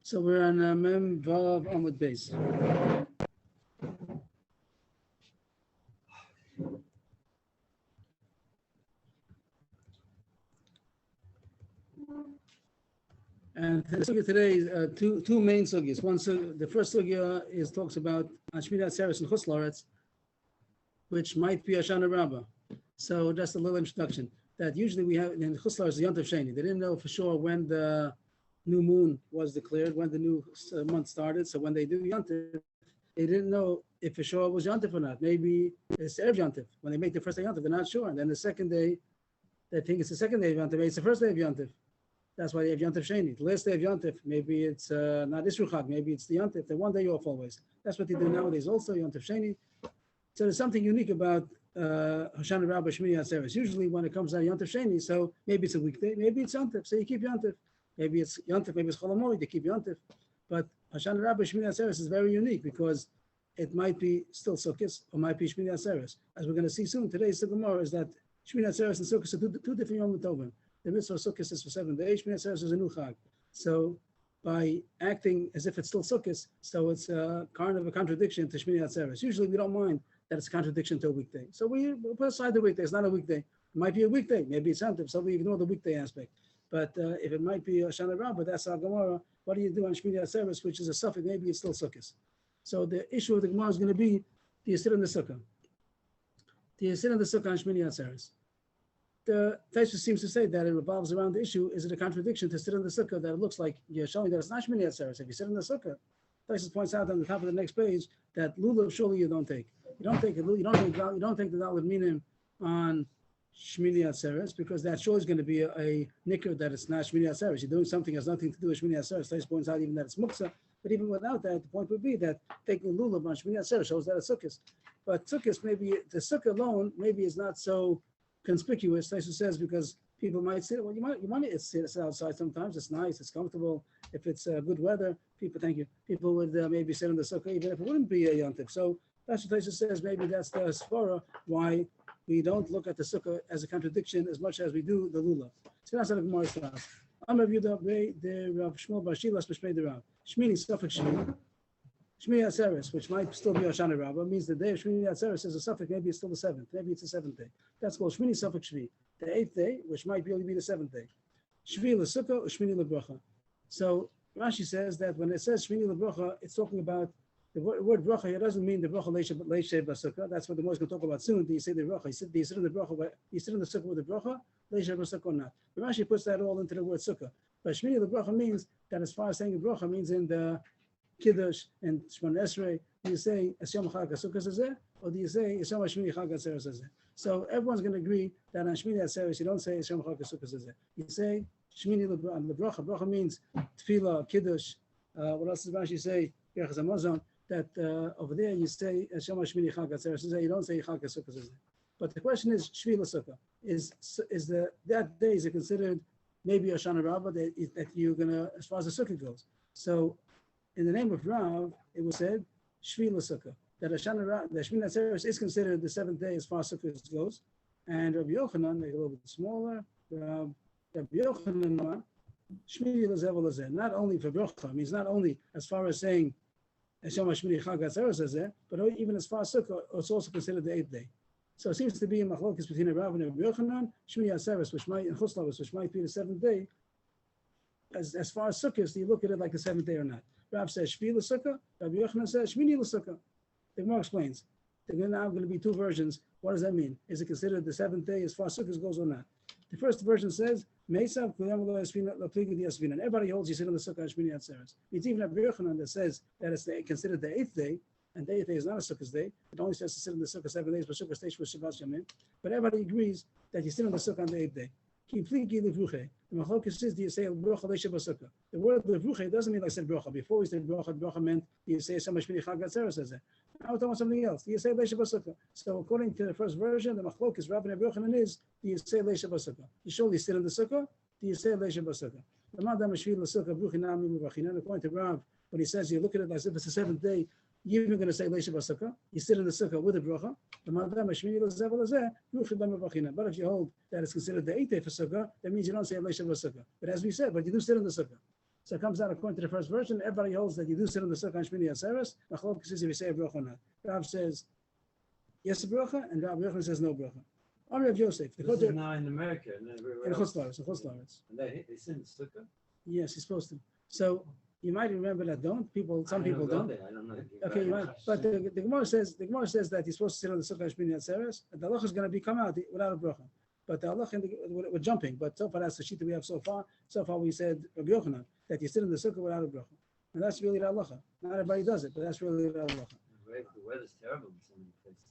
So we're on Mem Vav Amud Beis. And the sugya today is two main sugyas. The first sugya talks about Shmini Atzeres and Chutz La'aretz, which might be Hoshana Rabbah. So just a little introduction. That usually we have in Chutz La'aretz Yom Tov Sheni. They didn't know for sure when the new moon was declared, when the new month started. So when they do Yom Tov, they didn't know if for sure it was Yom Tov or not. Maybe it's Erev Yom Tov. When they make the first day Yom Tov, they're not sure. And then the second day, they think it's the second day of Yom Tov. Maybe it's the first day of Yom Tov. That's why they have Yom Tov Sheni. The last day of Yom Tov, maybe it's not Isru Chag, maybe it's the Yom Tov. They're one day off always. That's what they do nowadays also, Yom Tov Sheni. So there's something unique about Hoshana Rabbah Shmini Atzeres. Usually when it comes out Yom Tov Sheni, so maybe it's a weekday, maybe it's Yom Tov, so you keep Yom Tov. Maybe it's Yom Tov, maybe it's Chol HaMoed, they keep Yom Tov. But Hoshana Rabbah Shmini Atzeres is very unique because it might be still Sukkot or might be Shmini Atzeres. As we're going to see soon, today's Gemara is that Shmini Atzeres and Sukkot are two different Yom Tovim. The mitzvah of Sukkot is for 7 days. Shmini Atzeres is a new Chag. So by acting as if it's still Sukkot, so it's kind of a contradiction to Shmini Atzeres. Usually we don't mind that it's a contradiction to a weekday. So we'll put aside the weekday. It's not a weekday. It might be a weekday. Maybe it's Yom Tov. So we ignore the weekday aspect. But if it might be Hoshana Rabbah, that's our Gemara. What do you do on Shmini Atzeres, which is a suffix? Maybe it's still Sukkot. So the issue of the Gemara is going to be: do you sit in the sukkah? Do you sit in the sukkah on Shmini Atzeres? The Taisva seems to say that it revolves around the issue: is it a contradiction to sit in the sukkah that it looks like you're showing that it's not Shmini Atzeres? If you sit in the sukkah, Taisva points out on the top of the next page that lulav surely you don't take. You don't take the daled minim on Shmini Atzeres because that sure is going to be a nicker that it's not Shmini Atzeres. You're doing something that has nothing to do with Shmini Atzeres. Taisva points out even that it's muksa. But even without that, the point would be that taking lulav on Shmini Atzeres shows that it's sukkahs. But sukkahs, maybe the sukkah alone, maybe is not so conspicuous. Taisva says because people might say, well, you might sit outside sometimes. It's nice, it's comfortable. If it's good weather, people would maybe sit in the sukkah even if it wouldn't be a Yom Tov. So that's what Taisva says. Maybe that's the svara why we don't look at the sukkah as a contradiction as much as we do the lulav. So that's how the Gemara starts. I'm Rav Yehuda the Rav Shmuel Bar Shilas B'Shmei the Rav. Shmini suffix Shmini. Shmini Atzeres, which might still be Hoshana Rabbah, means the day of Shmini Atzeres is a suffix. Maybe it's still the seventh. Maybe it's the seventh day. That's called Shmini suffix Shvi. The 8th day, which might only be the 7th day. Shvi l'sukkah or Shmini l'bracha. So Rashi says that when it says Shmini l'bracha, it's talking about the word bracha. It doesn't mean the bracha leishev b'sukkah. That's what the Gemara is going to talk about soon. Do you say the bracha? Do you sit in the bracha? You sit in the sukkah with the bracha, leishev b'sukkah or not? But Rashi puts that all into the word sukkah. But Shmini l'bracha means that as far as saying the bracha means in the Kiddush and Shemon Esrei, do you say Yom Chag HaSukkos Hazeh, or do you say Yom Shmini Chag Atzeres Hazeh? So everyone's going to agree that on Shmini Atzeres you don't say Yom Chag HaSukkos Hazeh. You say Shmini L'Bracha. Bracha means Tefillah, Kiddush. What else does Rashi say? Yerchas Hamazon. That over there you say Yom Shmini Chag Atzeres Hazeh. You don't say Chag HaSukkos Hazeh. But the question is Shvi L'Sukkah. That day is it considered maybe Hoshana Rabbah that you're going to, as far as the sukkah goes? So in the name of Rav, it was said Shvi L'Sukkah, that the Shmini Atzeres is considered the 7th day as far as sukkah goes. And Rabbi Yochanan, make it a little bit smaller. Rabbi Yochanan, Shmini L'Zev L'Zeh, not only for bracha, means not only as far as saying Yom Shmini Chag Atzeres Hazeh, but even as far as sukkah, it's also considered the 8th day. So it seems to be a machlokes between Rav and Rabbi Yochanan, Shmini Atzeres, which might, and Chutz La'aretz, which might be the 7th day. As far as sukkahs, do you look at it like the 7th day or not? Rav says Shvi L'Sukkah, Rabbi Yochanan says Shmini L'Sukkah. The Gemara explains. There are now going to be two versions. What does that mean? Is it considered the 7th day as far as Sukkot goes or not? The first version says Mesav Kuyam Lo Yasvina Lo Pligi Di Yasvina. And everybody holds you sit on the Sukkah on Shmini Atzeres. It's even Rabbi Yochanan that says that it's considered the 8th day, and the 8th day is not a Sukkot's day. It only says to sit on the Sukkah 7 days, but Sukkah stays for Shabbat Yamim. But everybody agrees that you sit on the Sukkah on the 8th day. The machlokes says, do you say bracha leishev b'sukkah? The word levruche doesn't mean like I said bracha. Before we said bracha meant do you say Yom Shmini Chag Atzeres Hazeh. Now we're talking about something else. Do you say leishev b'sukkah? So according to the first version, the machlokes Rabbi and Rabbi Yochanan is, do you say leishev b'sukkah? You surely sit in the sukkah. Do you say leishev b'sukkah? According to Rav, when he says you look at it as if it's the 7th day, you're even going to say leishev b'sukkah. You sit in the sukkah with a bracha. But if you hold that it's considered the 8th day for sukkah, that means you don't say leishev b'sukkah. But as we said, but you do sit in the sukkah. So it comes out according to the first version. Everybody holds that you do sit on the sukkah on Shmini Atzeres. Machlokes is if you say a bracha or not. Rav says yes a bracha, and Rav Yochanan says no bracha. Amr of Yosef. This is now in America. And in Chutz La'aretz. And they sit in the sukkah? Yes, he's supposed to. So you might remember that some people don't. I don't know. Okay, you might. But the Gemara says that he's supposed to sit on the sukkah on Shmini Atzeres, and the halacha is going to come out without a bracha. But the halacha we're jumping. But so far that's the sheet that we have so far. So far we said Rabbi Yochanan that you sit in the sukkah without a bracha, and that's really the halacha. Not everybody does it, but that's really the halacha. The weather's terrible in some places.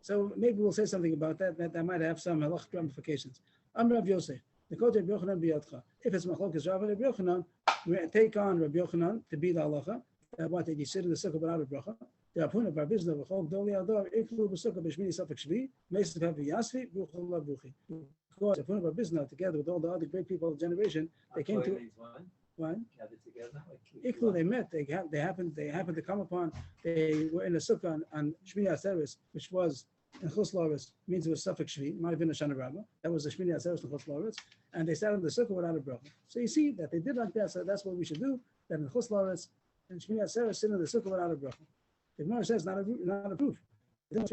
So maybe we'll say something about that. That might have some halachic ramifications. Amr Rav Yosef, the quote Rabbi Yochanan biyadcha. If it's machlokes Rav and Rabbi Yochanan, we take on Rabbi Yochanan to be the halacha. What that you sit in the sukkah without a bracha. The apuna bar bizna v'chol gdoli ador iklu b'sukkah b'shmini safek shvi meisiv havi yasvi bruchol bruchi. Because the apuna bar bizna together with all the other great people of the generation, they came to one. Iklu, they met. They happened to come upon. They were in a sukkah on Shmini Atzeres, which was in Chutz La'aretz, means it was Safek Shvi, might have been a Shana Rabbah. That was the Shmini Atzeres in Chutz La'aretz, and they sat in the sukkah without a bracha. So you see that they did like that. So that's what we should do. That in Chutz La'aretz and Shmini Atzeres sit in the sukkah without a bracha. The Gemara says not a proof. We had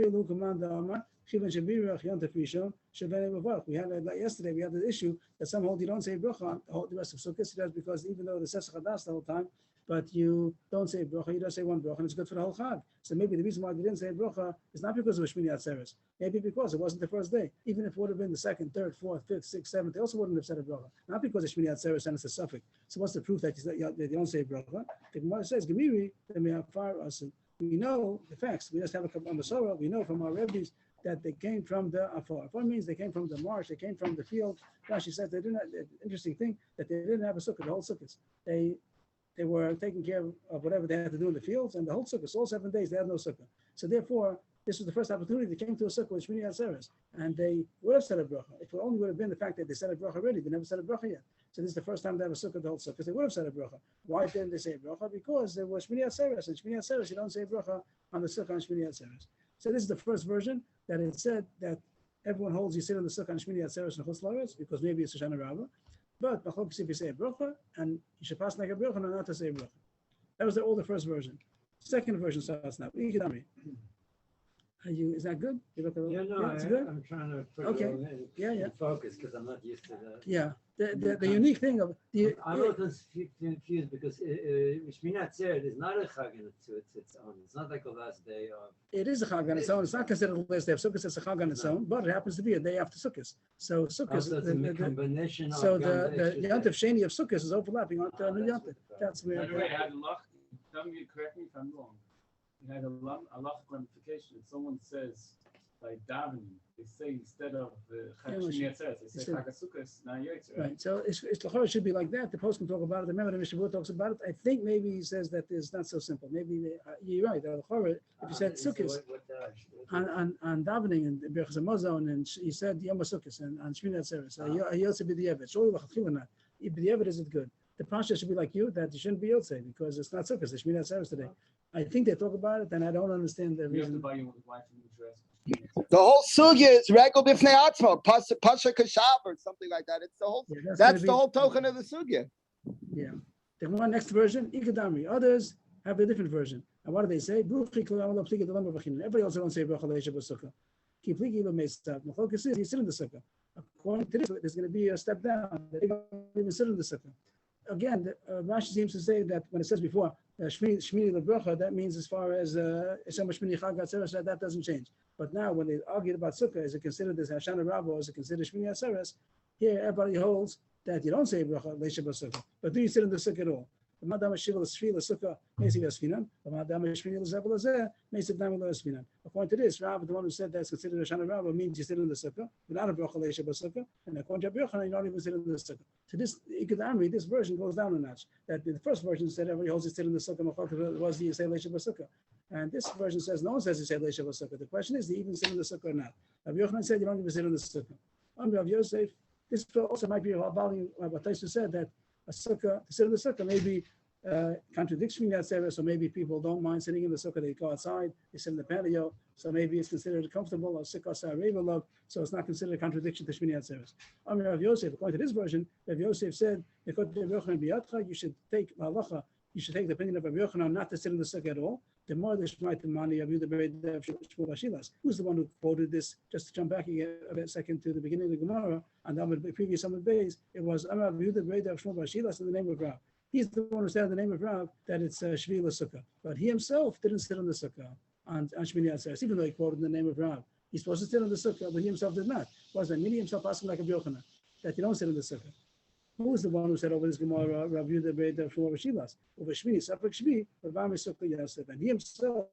yesterday. We had the issue that some hold you don't say bracha on the rest of sukkah because even though the Sesach Hadas the whole time, but you don't say bracha, you don't say one bracha, and it's good for the whole chag. So maybe the reason why they didn't say bracha is not because of Shmini Atzeres. Maybe because it wasn't the first day. Even if it would have been the second, third, fourth, fifth, sixth, seventh, they also wouldn't have said a bracha. Not because of Shmini Atzeres and it's a suffix. So what's the proof that they don't say bracha? The Gemara says Gemiri, then we have far us. We know the facts. We just have a Masorah. We know from our rabbis that they came from the Afar. Afar means they came from the marsh. They came from the field. Rashi says they didn't. Interesting thing that they didn't have a sukkah. The whole sukkahs. They were taking care of whatever they had to do in the fields, and the whole sukkah. All 7 days they had no sukkah. So therefore, this was the first opportunity they came to a sukkah with Shmini Atzeres, and they would have said a bracha. If it only would have been the fact that they said a bracha already, they never said a bracha yet. So this is the first time they have a sukkah, the whole sukkah, because they would have said a bracha. Why didn't they say a bracha? Because there was Shmini Atzeres, and Shmini Atzeres, you don't say a bracha on the sukkah on Shmini Atzeres. So this is the first version that it said that everyone holds you sit on the sukkah on Shmini Atzeres and Chutz La'aretz because maybe it's a Shana Rabbah. But machlokes if you say a bracha, and you should pass like a bracha and not to say a bracha. That was the first version. Second version starts now. Is that good? It's good. I'm trying to focus because I'm not used to that. Yeah. The unique thing of I'm a little confused because Shmini Atzeres is not a chag in its own. It's not like the last day of. It is a chag on its own. It's not considered the last day of Sukkot. It's a chag on its own, but it happens to be a day after Sukkot. So Sukkot. So the combination. So the Yantav Sheni of Sukkot is overlapping on the Yantav. That's where. Tell me, correct me if I'm wrong. You had a halachic ramification. If someone says by davening, they say instead of Chag Shmini Atzeres, they say Chag HaSukkos, now Yotzer. Right. So it's the should be like that. The post can talk about it. Remember, the Mishnah Berurah talks about it. I think maybe he says that it's not so simple. Maybe you're right. The if you said Sukkos on davening and Birchas Hamazon, and he said Yom HaSukkos and on Shmini Atzeres, Yotzer b'diavad. Surely l'chachil not. B'diavad isn't good. The pasha should be like you that you shouldn't be Yotzer because it's not Sukkos. It's Shmini Atzeres today. I think they talk about it, and I don't understand the reason. You have to buy your wife a new dress. The whole sugya is regel b'fnei atzmo, pasha kashav or something like that. It's the whole. Yeah, that's the whole token of the sugya. Yeah. The one next version, ikadami. Others have a different version. And what do they say? Everybody also don't say bracha leisha b'sukkah. Keep pliki lo meistat. Machlokas is you sit in the sukkah. According to this, there's going to be a step down. They don't even sit in the sukkah. Again, Rashi seems to say that when it says before Shmini lebracha, that means as far as Shmini Chag Atzeres, that doesn't change. But now, when they argued about sukkah, is it considered as Hashana Rabbah or is it considered Shmini Atzeres? Here, everybody holds that you don't say bracha leisha b'sukkah, but do you sit in the sukkah at all? According to this, Rav, the one who said that's considered a Shana Rabbah, means you sit in the sukkah without a bracha leisha b'sukkah, and according to Rabbi Yochanan, you don't even sit in the sukkah. So this Ikadamri, this version goes down a notch. That the first version said everybody holds you sit in the sukkah. Was you say leisha b'sukkah? And this version says no one says you say leisha b'sukkah. The question is, do you even sit in the sukkah or not? Rabbi Yochanan said you don't even sit in the sukkah. Rav Yosef, this also might be a volume. What Taisu said that a sukkah, to sit in the sukkah, maybe contradicts Shmini Atzeres, so maybe people don't mind sitting in the sukkah, they go outside, they sit in the patio, so maybe it's considered comfortable, or sukkah love, so it's not considered a contradiction to Shmini Atzeres. Amir Rav Yosef, according to this version, Rav Yosef said, you should take halacha, you should take the opinion of Rabbi Yochanan not to sit in the sukkah at all. The more the Shmait Mani of Shmuel Bashilas. Who's the one who quoted this? Just to jump back again a second to the beginning of the Gemara, and the previous Amud Beis, it was Amar Yehuda Bered of Shmuel Bashilas in the name of Rav. He's the one who said in the name of Rav that it's Shvila Sukkah. But he himself didn't sit on the Sukkah on Shmini Atzeres, even though he quoted in the name of Rav. He's supposed to sit on the Sukkah, but he himself did not. Was that Mini himself asking like a Yochanan that you don't sit in the Sukkah? Who was the one who said over this Gemara, Rav Yehuda Bered of Shmuel Bashilas? Over Shmini, Safek Shvi, Rav Sukkah Yosef. And he himself,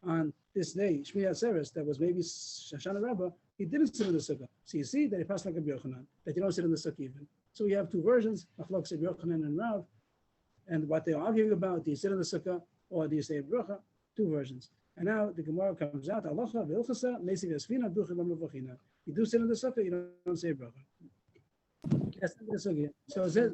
on this day, Shmini Atzeres, that was maybe Shoshana Rabbah, he didn't sit in the Sukkah. So you see that he passed like a Yochanan, that you don't sit in the Sukkah even. So we have two versions, Machlok said Yochanan and Rav, and what they're arguing about, do you sit in the Sukkah or do you say Bracha? Two versions. And now the Gemara comes out, Halacha v'ilchasa, Mesiv Yasfina, Duchim Amavachina. You do sit in the Sukkah, you don't say Bracha. That's the Sukkah. So it says,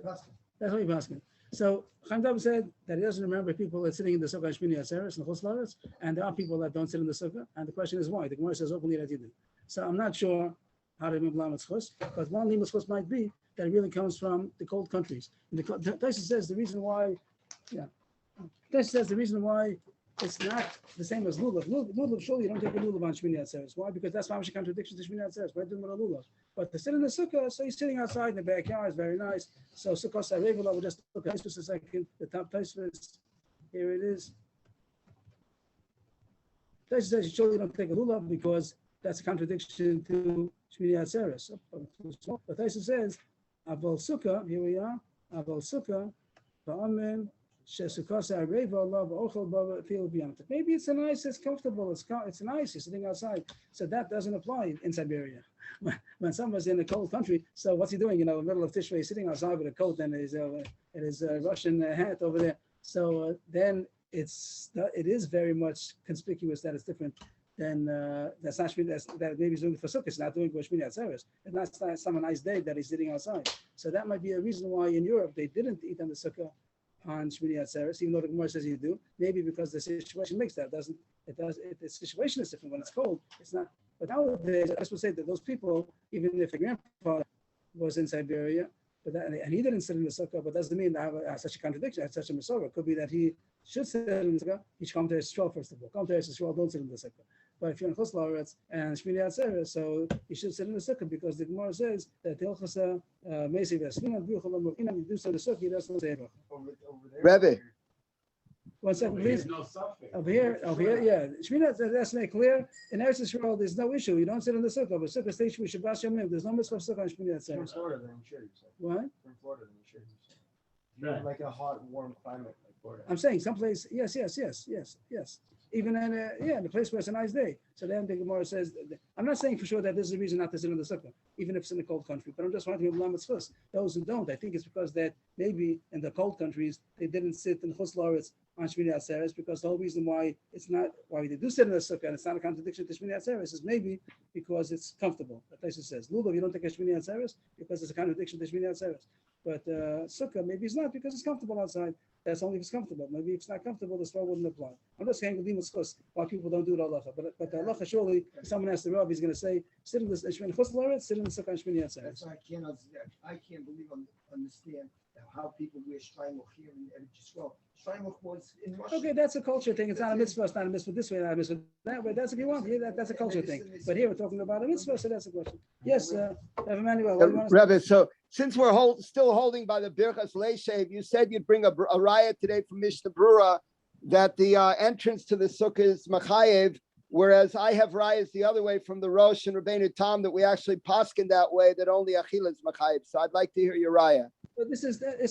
that's what you're asking. So Chaim Dab said that he doesn't remember people that sitting in the Sukkah Shmini Atzeres and Chutz La'aretz, and there are people that don't sit in the Sukkah, and the question is why. The Gemara says openly that you do. So I'm not sure how to remember Lametz Chus, but one Lametz Chus might be that it really comes from the cold countries. And the Taisa says the reason why, Taisa says the reason why it's not the same as lulav. Lulav, surely you don't take a lulav on Shmini Atzeres. Why? Because that's a contradiction to Shmini Atzeres. Why do a lulav? But to sit in the sukkah, so you're sitting outside in the backyard, it's very nice. So sukkah sarevula, we'll just look at this a second. The top Taisvus, here it is. Taisvus says surely you don't take a lulav because that's a contradiction to Shmini Atzeres. But Taisvus says, Aval sukkah, here we are, Aval sukkah, ba'amen, maybe it's nice, it's comfortable, it's nice, you're sitting outside. So that doesn't apply in Siberia. When someone's in a cold country, so what's he doing? In the middle of Tishrei, sitting outside with a coat and his Russian hat over there. So then it is very much conspicuous that it's different than that's not that maybe he's doing it for sukkah, it's not doing it for Shmini Atzeres. It's not some nice day that he's sitting outside. So that might be a reason why in Europe they didn't eat on the sukkah on Shmini Atzeres, even though the Gemara says you do. Maybe because the situation makes that. The situation is different when it's cold. It's not. But nowadays, I would say that those people, even if the grandfather was in Siberia, and he didn't sit in the sukkah, but doesn't mean that have such a contradiction, such a Masorah. It could be that he should sit in the sukkah. He should come to Yisrael first of all. Come to Yisrael, don't sit in the sukkah. But if you're in Chutz La'aretz and Shmini Atzeres, so you should sit in the sukkah because the Gemara says that the Hilchasa Meisiv Yasmina B'Yuchal Amukina, you do so in the sukkah, he doesn't say it. Rebbe. 1 second, please. Over here, yeah. Shmini Atzeres, that's made clear. In Eretz Yisrael, there's no issue. You don't sit in the sukkah, but sukkah stays with Shabbat Yomim. There's no mitzvah sukkah on Shmini Atzeres. From Florida, then I'm sure you said. What? From Florida, then I'm sure you said. You're in like a hot, warm climate like Florida. I'm saying someplace, yes. Even in the place where it's a nice day. So then the Gemara says, I'm not saying for sure that this is the reason not to sit in the sukkah, even if it's in a cold country, but I'm just wanting to give Lametz Chus. Those who don't, I think it's because that maybe in the cold countries, they didn't sit in Chutz La'aretz on Shmini Atzeres, because the whole reason why they do sit in the sukkah, and it's not a contradiction to Shmini Atzeres, is maybe because it's comfortable. The Taisa says, Lulav, you don't take a Shmini Atzeres because it's a contradiction to Shmini Atzeres. But sukkah, maybe it's not because it's comfortable outside. That's only if it's comfortable. Maybe if it's not comfortable, the story wouldn't apply. I'm just saying why people don't do it halacha. But the halacha, surely, if someone asks the Rav, he's going to say, sit in the Chutz La'aretz, sit in the sukkah and Shmini Atzeres. That's why I can't understand how people wear shleimuch here in Eretz Yisrael. Shleimuch was in Russia. Okay, that's a culture thing. It's not a mitzvah. It's not a mitzvah this way, not a mitzvah that way. That's if you want. Yeah, that's a culture thing. But here we're talking about a mitzvah, so that's a question. Yes, Emmanuel. Rebbe, so since we're still holding by the Birchas Leishev, you said you'd bring a riot today from Mishnah Brura that the entrance to the sukkah is machayev, whereas I have riots the other way from the Rosh and Rabbeinu Tam that we actually paskin that way, that only achila is machayev. So I'd like to hear your riot. But it's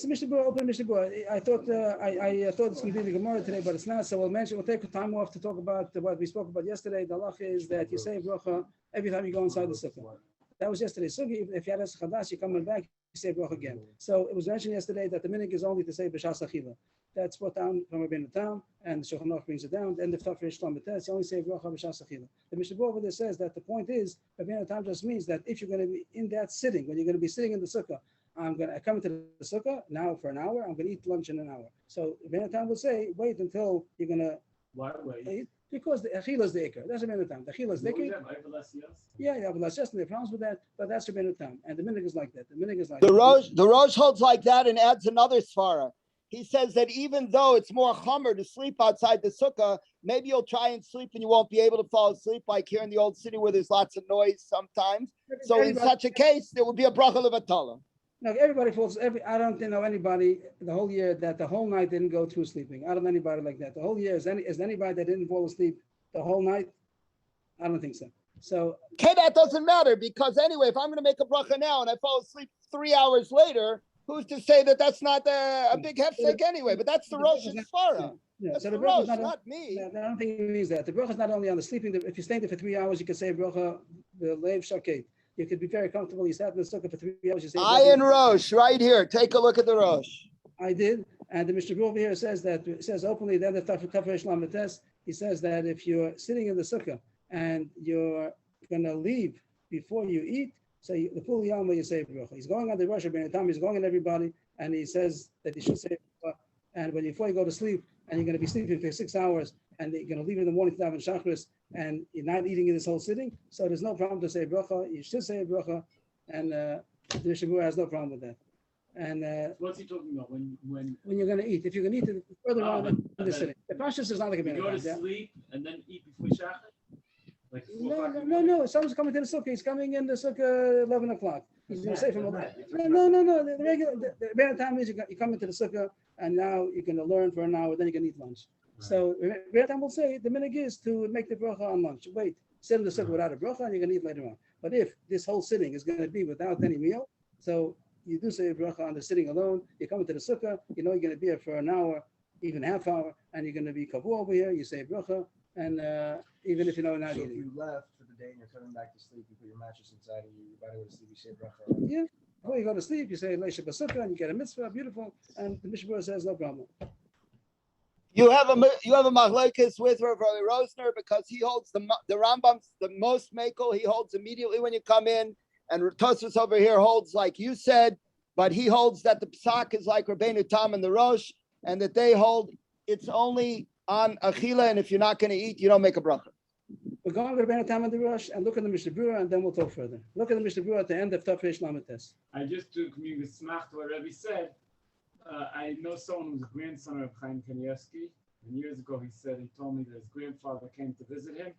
a Mishnah Brura, open Mishnah Brura. I thought it's going to be the Gemara today, but it's not. So we'll take time off to talk about what we spoke about yesterday. The halacha is that you say bracha every time you go inside the sukkah. That was yesterday. So if you had a chadash, you're coming back, you say bracha again. So it was mentioned yesterday that the minhag is only to say b'shas achila. That's brought down from Rabbeinu Tam, and the Shulchan Aruch brings it down. The end of Tafresh Shlam B'Tes, you only say bracha b'shas achila. The Mishnah Brura over there says that the point is Rabbeinu Tam just means that if you're going to be in that sitting, when you're going to be sitting in the sukkah, I come into the sukkah now for an hour. I'm gonna eat lunch in an hour. So Rabbeinu Tam will say, wait until you're gonna Why wait? eat, because the achila is the ikar. That's Rabbeinu Tam. The achila is the What was ikar. that? Overless, yes? Yeah, but that's just the problems with that. But that's Rabbeinu Tam, and the minhag is like that. The minhag is like The Rosh holds like that and adds another svara. He says that even though it's more chomer to sleep outside the sukkah, maybe you'll try and sleep and you won't be able to fall asleep, like here in the old city where there's lots of noise sometimes. So in such a case, there will be a bracha levatala. No, everybody falls. I don't know anybody the whole year that the whole night didn't go through sleeping. I don't know anybody like that. The whole year is anybody that didn't fall asleep the whole night? I don't think so. So Okay, that doesn't matter because anyway, if I'm going to make a bracha now and I fall asleep 3 hours later, who's to say that that's not a big hefsek anyway? But that's the Rosh's svara. yeah, That's so the the bracha Rosh, is not. not me. I don't think it means that. The bracha is not only on the sleeping. If you're staying there for 3 hours, you can say bracha the leiv shaked. You could be very comfortable. You sat in the sukkah for 3 hours. You say Ayin Rosh, right here. Take a look at the Rosh. I did, and the Mishnah Berurah over here says openly that the Tafresh Lametes. He says that if you're sitting in the sukkah and you're gonna leave before you eat, so the full yama you say bracha. He's going on the Rosh Rabbeinu Tam. He's going on everybody, and he says that you should say bracha. And before you go to sleep, and you're going to be sleeping for 6 hours, and you're going to leave in the morning to daven shachris, and you're not eating in this whole sitting, so there's no problem to say bracha. You should say bracha, and the Mishnah Berurah has no problem with that. And What's he talking about? When you're going to eat, if you're going to eat further on in the then- sitting, the pashtus is not like a you go to minute. Yeah? sleep and then eat before shachar? Like 4 o'clock in the morning? No. Someone's coming to the sukkah. He's coming in the sukkah 11 o'clock. He's going to say from 11. Right. No. The regular the time is you come into the sukkah and now you're going to learn for an hour. Then you're going to eat lunch. So Rebbe time will say the minhag is to make the bracha on lunch. Wait, sit in the sukkah without a bracha and you're going to eat later on. But if this whole sitting is going to be without any meal, so you do say a bracha on the sitting alone. You come into the sukkah. You know you're going to be here for an hour, even half hour, and you're going to be kavu over here. You say a bracha. And even if you know you're not So if eating. you left for the day and you're coming back to sleep, you put your mattress inside and you about to go to sleep, you say bracha. Yeah. Before you go to sleep, you say Leisha Basukah and you get a mitzvah, beautiful. And the Mishnah Berurah says no problem. You have a machlokes with Rav Rosner because he holds the Rambam's the most makel. He holds immediately when you come in, and Tosfos over here holds like you said, but he holds that the psak is like Rabbeinu Tam and the Rosh, and that they hold it's only on achila, and if you're not going to eat, you don't make a bracha. We're going to Rabbeinu Tam and the Rosh and look at the Mishnah Berurah and then we'll talk further. Look at the Mishnah Berurah at the end of Tafresh Lametes. I just to communicate smach to what Rebbe said. I know someone who's a grandson of Chaim Kanievsky, and years ago he told me that his grandfather came to visit him,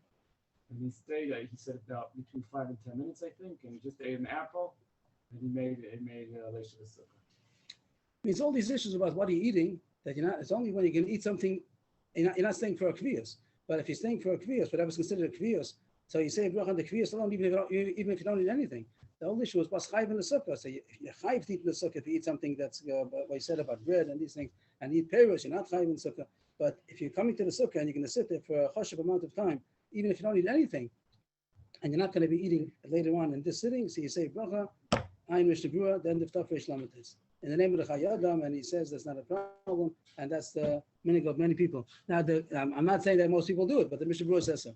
and he stayed. He said about between 5 and 10 minutes, I think, and he just ate an apple, and he made Leisha Basukah. Means all these issues about what you're eating that you're not. It's only when you can eat something. You're not staying for a kviyas. But if you're staying for a kviyas, whatever's considered a kviyas, so you say bracha on the kviyas alone, even if you don't eat anything. The whole issue is what's chayv in the sukkah. So you're chayv to eat in the sukkah if you eat something that's what you said about bread and these things, and eat peros, you're not chayv in the sukkah. But if you're coming to the sukkah and you're going to sit there for a chashuv amount of time, even if you don't eat anything, and you're not going to be eating later on in this sitting, so you say bracha, ayin Mishnah Berurah, then the Tafresh Lametes. In the name of the Chayadam, and he says that's not a problem, and that's the minhag of many people. Now, I'm not saying that most people do it, but the Mishnah Berurah says so.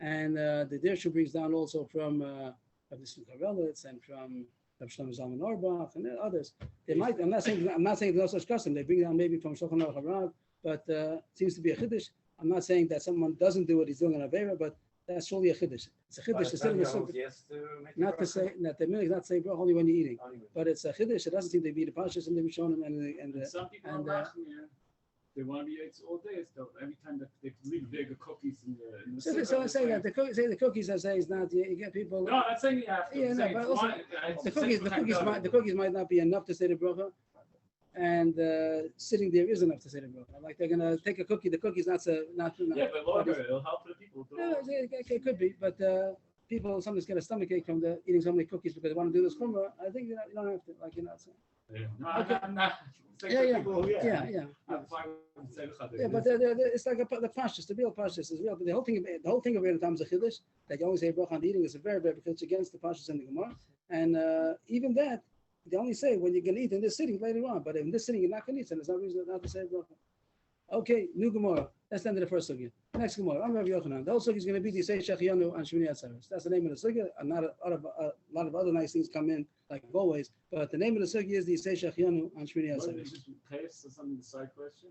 And the Dirshu brings down also from Rabbi Simcha Relitz and from Rabbi Shlomo Zalman Auerbach and others. They might. I'm not saying there's no such custom. They bring down maybe from Shulchan Aruch Harav, but it seems to be a chiddush. I'm not saying that someone doesn't do what he's doing on Avera, but that's surely a chiddush. It's a chiddush to sit in the sukkah. Not to say that the minhag not say bracha only when you're eating, but it's a chiddush. It doesn't seem to be the pashas and the rishonim and And some people and, are machmir. They want to be eats all day. So every time that they leave a bag of cookies in the so sukkah, I say that the cookies I say is not you get people. No, I'm saying you have to. Yeah, I'm no, saying but it's also one- the cookies might not be enough to say the bracha, and sitting there is enough to say the bracha. Like they're gonna take a cookie. The cookie's not. Yeah, but longer, it'll help the people. Yeah, it could be, but people sometimes get a stomachache from eating so many cookies because they want to do this chumrah. I think you don't have to, like you're not saying. Yeah. No, Okay. I'm not. Yeah. I'm fine with saying Yeah, but it's like the pashtus, the real pashtus is real. But the whole thing of Rebbe Tam is a chiddush that you always say bracha on eating is a very chiddush against the pashtus in the Gemara, and even that they only say when you're going to eat in this sitting later on. But in this sitting you're not going to eat, so there's no reason not to say bracha. Okay, new Gemara. That's the end of the first sugya. Next Gemara. I'm Rabbi Yochanan. The whole sugya is going to be the Yisei Shechianu on Shmini Atzeres. That's the name of the sugya. And not a lot of other nice things come in, like always. But the name of the sugya is the Yisei Shechianu on Shmini What Atzeres. is this case or something? Side question.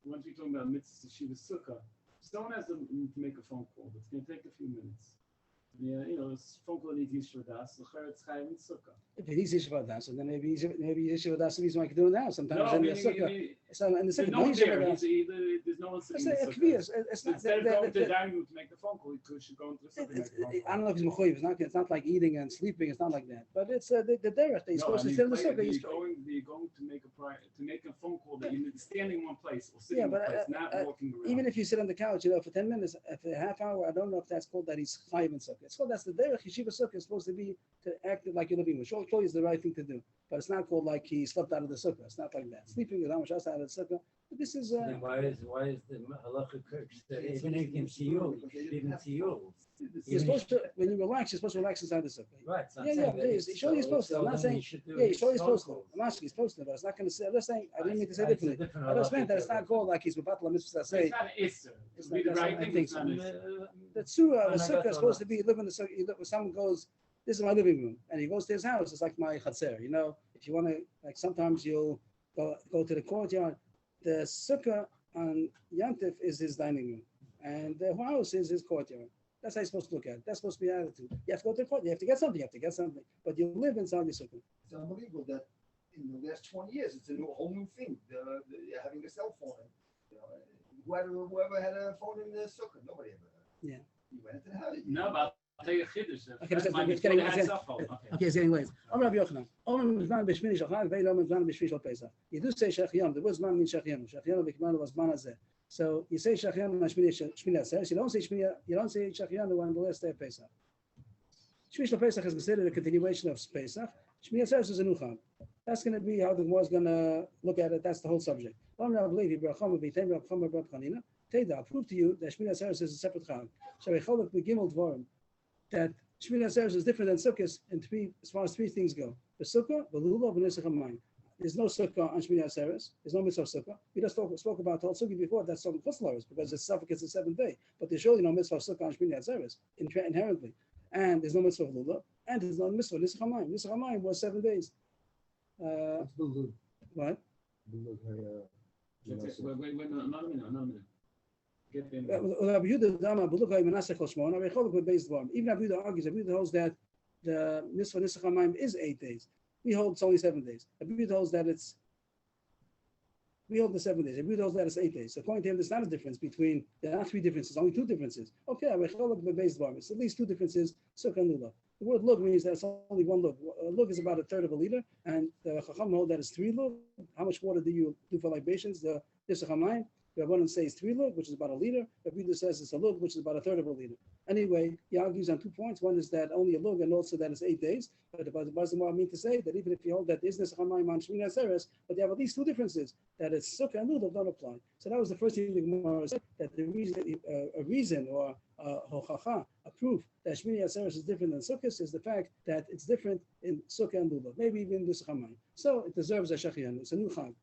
Once you're talking about mitzvah shiva sukkah, someone has to make a phone call. It's going to take a few minutes. Yeah, this phone call needs Yisra Das. The Charetz Chaim in sukkah. If it is Yeshiva Das, then maybe Yeshiva Das is what I can do now. Sometimes in the sukkah. So in the There's second, no one there. Yeshiva Das. There's no one sitting in the It could be. sukkah. It's not. Instead of going to the dining room to make the phone call, you should go into the sukkah and make the phone I call. don't know if it's mechuyev. It's not like eating and sleeping. It's not like that. But it's the derech. They're supposed to sit in the sukkah. You're going to make a phone call that you're standing in one place or sitting Yeah, in one but, place, not walking around. Even if you sit on the couch, for 10 minutes, for a half hour, I don't know if that's called that he's chayiv in sukkah. It's called that's the derech. Yeshiva sukkah is supposed to be to act like you're living with. Show is the right thing to do. But it's not called like he slept out of the sukkah. It's not like that. Sleeping is how much else out of the sukkah. But this is. Then why is the halacha that even against you, even to you? You're supposed to, when you relax, you're supposed to relax inside the sukkah. Right. so I'm Yeah, saying yeah, that it is. it's Surely you're supposed to. I'm not then saying- you should do Yeah, you surely phone supposed to. calls. I'm asking, he's supposed to, but it's not going to say. I'm just saying. I didn't mean to say It's a differently. different I just meant that it's halacha. not called like he's mevatel mitzvah. It's Say not an issur. It's It's be the not- right I thing. think It's not an issur. the tzura of a And I sukkah got is supposed to be live in the sukkah. When someone goes, this is my living room, and he goes to his house. It's like my chatzer. If you want to, like sometimes you'll go to the courtyard. The sukkah on Yantif is his dining room, and the house is his courtyard. That's how you're supposed to look at it. That's supposed to be the attitude. You have to go to the court. You have to get something. You have to get something. But you live inside the sukkah. It's unbelievable that in the last 20 years, it's a whole new thing. Having a cell phone. Whoever had a phone in the sukkah, nobody ever. Yeah. You went into the house. No, but I'll tell you a chiddush. Okay, let's Mine get- before they let's had get- cell phone. Okay. Okay, so anyways, Omer Rabbi Yochanan. Omer Mizman b'Shmini Shal Chag, Ve'lo Mizman b'Shmini Shal Pesach. You do say Shechianu. The word Zman means Shechianu. Shechianu v'Kimanu was Zman Hazeh. So you say Shechianu on Shmini Atzeres. You don't say Shechianu on the last day of Pesach. Shmini Shal Pesach is considered a continuation of Pesach. Shmini Atzeres is a new Chag. That's going to be how the Gemara is going to look at it. That's the whole subject. Omer Rabbi Levi b'Racham v'Yitem b'Racham b'Rab Chanina. Teda, I'll prove to you that Shmini Atzeres is a separate Chag. Shavecholok b'Gimel Dvorim. That Shmini Atzeres is different than Sukkot in as far as three things go. The Sukkah, the Lulav, and Nisach HaMayim. There's no Sukkah on Shmini Atzeres. There's no mitzvah of Sukkah. We just spoke about the whole Sukkah before. That's some Chutzlaris because it's suffocates the seventh day. But there's surely no mitzvah of Sukkah on Shmini Atzeres inherently. And there's no mitzvah of Lulav. And there's no mitzvah of Nisach HaMayim. Nisach HaMayim was 7 days. What? Wait, another minute. Get in. Rabbi Yehuda Dama B'Lukai Menasech Choshmon. Rabbi Cholok with Beis Dvarim. Even Rabbi Yehuda argues. Rabbi Yehuda holds that the mitzvah Nisach HaMayim is 8 days. We hold it's only 7 days. Rabbi Yehuda holds that it's. We hold the 7 days. Rabbi Yehuda holds that it's 8 days. So according to him, there's not a difference between. There are not 3 differences. Only 2 differences. Okay, Rabbi Cholok with Beis Dvarim. It's at least 2 differences. Sukkah and Lulav. The word lug means that it's only 1 lug. A lug is about 1/3 of a liter, and the Chacham hold that it's 3 lug. How much water do you do for libations? The Nisach HaMayim. Rabbanan says 3 lug, which is about a liter. Rabbi Yehuda says it's a lug, which is about 1/3 of a liter. Anyway, he argues on 2 points. One is that only a lug, and also that it's 8 days. But the Bazimar mean to say that even if you hold that there is Nisach HaMayim on Shmini Atzeres, but you have at least 2 differences, that it's Sukkah and Lulav don't apply. So that was the first thing the Gemara said, that the reason or hochacha, a proof that Shmini Atzeres is different than Sukkot is the fact that it's different in Sukkah and Lulav, maybe even Nisach HaMayim. So it deserves a Shechianu. It's a new Chag.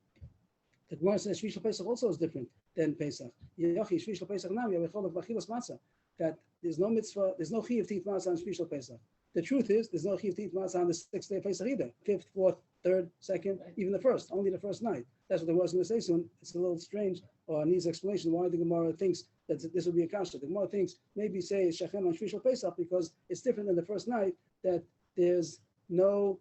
The Gemara says Shvi Shel Pesach also is different than Pesach. Yochi Shvi Shel Pesach now Yavecholok B'Achilas Matzah. That there's no mitzvah, there's no chiyuv to eat matzah on Shvi Shel Pesach. The truth is, there's no chiyuv to eat matzah on the 6th day of Pesach either. 5th, 4th, 3rd, 2nd, even the 1st. Only the first night. That's what the Gemara is going to say soon. It's a little strange or needs explanation why the Gemara thinks that this will be a kasha. The Gemara thinks maybe say Shechem on Shvi Shel Pesach because it's different than the first night that there's no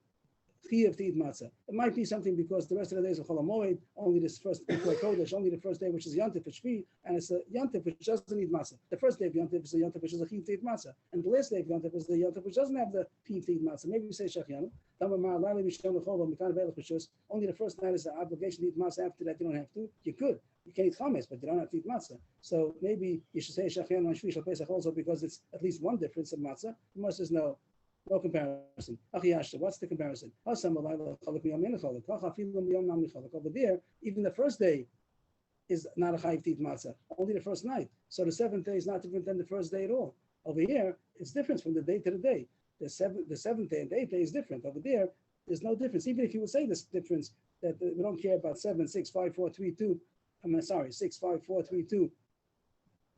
chiyuv to eat matzah. It might be something because the rest of the days are Chol HaMoed, only this first Kodesh, only the first day which is Yantif for Shvi, and it's a Yantif which doesn't eat matzah. The first day of Yantif is a Yantif which is a chiyuv to eat matzah, and the last day of Yantif is the Yantif which doesn't have the chiyuv to eat matzah. Maybe we say Shechianu. Only the first night is an obligation to eat matzah. After that, you don't have to. You could. You can eat chametz, but you don't have to eat matzah. So maybe you should say Shechianu on Shvi Shel Pesach also because it's at least one difference of matzah. The Gemara says no. No comparison. What's the comparison? Over there, even the first day is not a chayiv to eat matzah. Only the first night. So the 7th day is not different than the first day at all. Over here, it's different from the day to the day. The 7th day and the 8th day is different. Over there, there's no difference. Even if you would say this difference, that we don't care about 7, 6, 5, 4, 3, 2, I'm sorry, 6, 5, 4, 3, 2,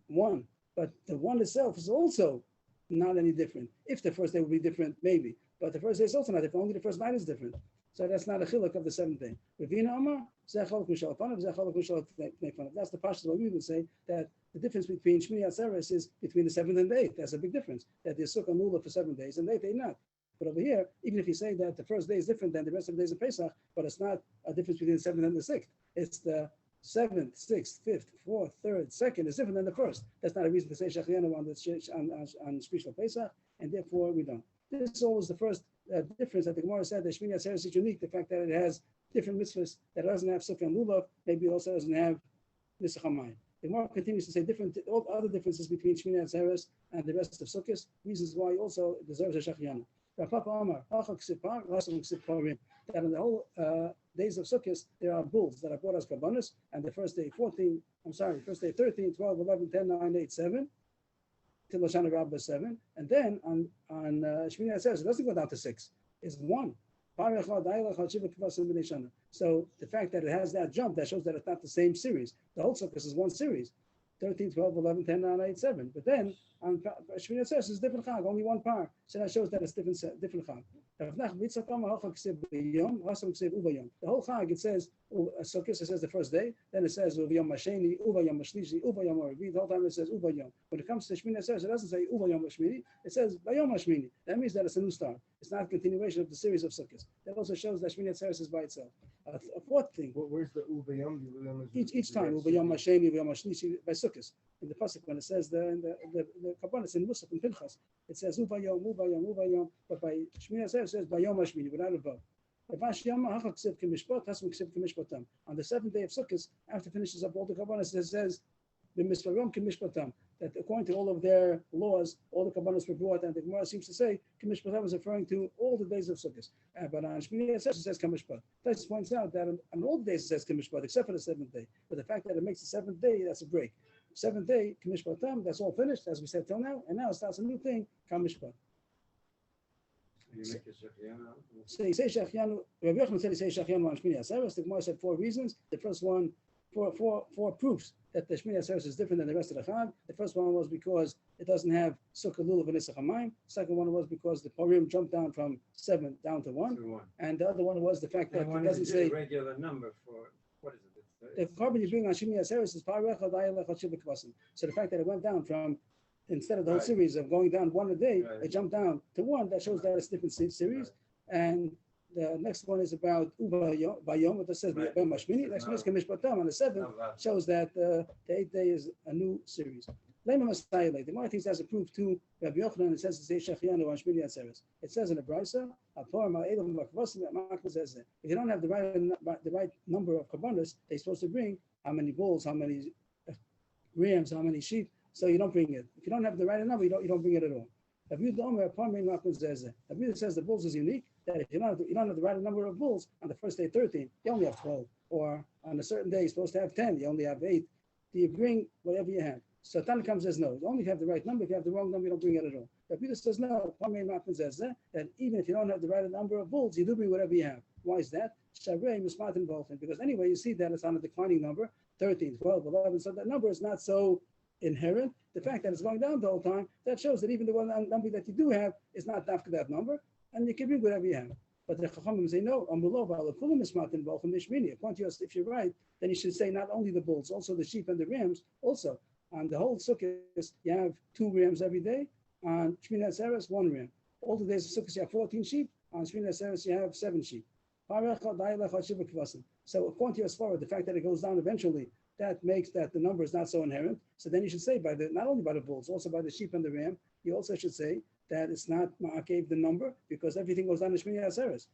1. But the 1 itself is also not any different. If the first day would be different, maybe. But the first day is also not different. Only the first night is different. So that's not a chiluk of the seventh day. Ravina Amar, that's the pashas what we would say, that the difference between Shmini Atzeres is between the 7th and the 8th. That's a big difference. That there's sukkah mula for 7 days and the 8th day not. But over here, even if you say that the first day is different than the rest of the days of Pesach, but it's not a difference between the 7th and the 6th. It's the 7th, 6th, 5th, 4th, 3rd, 2nd is different than the first. That's not a reason to say Shachianu on Special Pesach, and therefore we don't. This is always the first difference that the Gemara said that Shmini Atzeres is unique. The fact that it has different mitzvahs, that it doesn't have sukkah and lulav, maybe it also doesn't have nisach hamayim. The Gemara continues to say all other differences between Shmini Atzeres and the rest of sukkahs, reasons why also it deserves a Shachianu. That in the whole days of Sukkot, there are bulls that are brought as kabbanis, and the first day 13, 12, 11, 10, 9, 8, 7, till Hoshana Rabbah 7, and then on Shmini Atzeres, it doesn't go down to 6, it's 1. So the fact that it has that jump, that shows that it's not the same series. The whole Sukkot is one series, 13, 12, 11, 10, 9, 8, 7. But then on Shmini Atzeres, it's different chag, only one par. So that shows that it's different chag. The whole chag, it says Sukkot, it says the first day, then it says Uvayom Masheni, Uvayom Mashlishi, Uvayom Arvi. The whole time it says Uvayom. When it comes to Shmini Atzeres, it doesn't say Uvayom Mashmini, it says Vayom Mashmini. That means that it's a new start. It's not a continuation of the series of Sukkot. That also shows that Shmini Atzeres is by itself. A fourth thing. Where's the Uvayom? Each time, Uvayom Masheni, Uvayom Mashlishi by Sukkot. In the pasuk when it says the kabbanis in Musaf and Pinchas, it says Uvayom, Uvayom, Uvayom, but by Shmini Atzeres it says Vayom Mashmini without a vav. On the 7th day of Sukkot, after finishes up all the kabbanis, it says that according to all of their laws, all the kabbanis were brought, and the Gemara seems to say Kamishpatam is referring to all the days of Sukkot. But on Shmini Atzeres it says Kamishpat. That points out that on all the days it says Kamishpat, except for the 7th day. But the fact that it makes the 7th day, that's a break. 7th day, Kamishpatam, that's all finished, as we said till now, and now it starts a new thing, Kamishpat. So you say Shachianu, Rabbi Yochanan said he says Shachianu on Shmini Atzeres. The Gemara said 4 reasons. The first one, four proofs that the Shmini Atzeres is different than the rest of the Chag. The first one was because it doesn't have Sukkah Lulav and Nisach Hamayim. Second one was because the Purim jumped down from 7 down to 1. And the other one was the fact that it doesn't say a regular number for, what is it? The carbon you bring on Shmini Atzeres is Parechad Ayalech Shiva Kvasim. So the fact that it went down from, instead of the whole series of going down 1 a day, it jumped down to 1. That shows that it's a different series. And the next one is about Bayom, what that says Bayom Mashmini. The next one is Kamishpatam on the 7th, shows that the 8th day is a new series. The Gemara thinks that's a proof to Rabbi Yochanan. It says to say Shachianu on Shmini Atzeres. It says in the Brisa, if you don't have the right number of kabbanis, they're supposed to bring how many bulls, how many rams, how many sheep. So you don't bring it. If you don't have the right number, you don't bring it at all. Rabbi Yehuda says the bulls is unique. That if you don't have the right number of bulls on the first day 13, you only have 12, or on a certain day you're supposed to have 10, you only have 8. Do you bring whatever you have? So Tanna comes says no. Only if you have the right number. If you have the wrong number, you don't bring it at all. Rabbi Yehuda says no. That even if you don't have the right number of bulls, you do bring whatever you have. Why is that? Because anyway, you see that it's on a declining number, 13, 12, 11. So that number is not so inherent. The fact that it's going down the whole time, that shows that even the one number that you do have is not after that number, and you can bring whatever you have. But the Chachamim say no. According to us, if you're right, then you should say not only the bulls, also the sheep and the rams. Also, on the whole Sukkot, you have 2 rams every day. On Shmini Atzeres, 1 ram. All the days of Sukkot, you have 14 sheep. On Shmini Atzeres, you have 7 sheep. So according to your svara, the fact that it goes down eventually, that makes that the number is not so inherent. So then you should say not only by the bulls, also by the sheep and the ram, you also should say that it's not ma'akev the number, because everything goes down to Shmini Atzeres.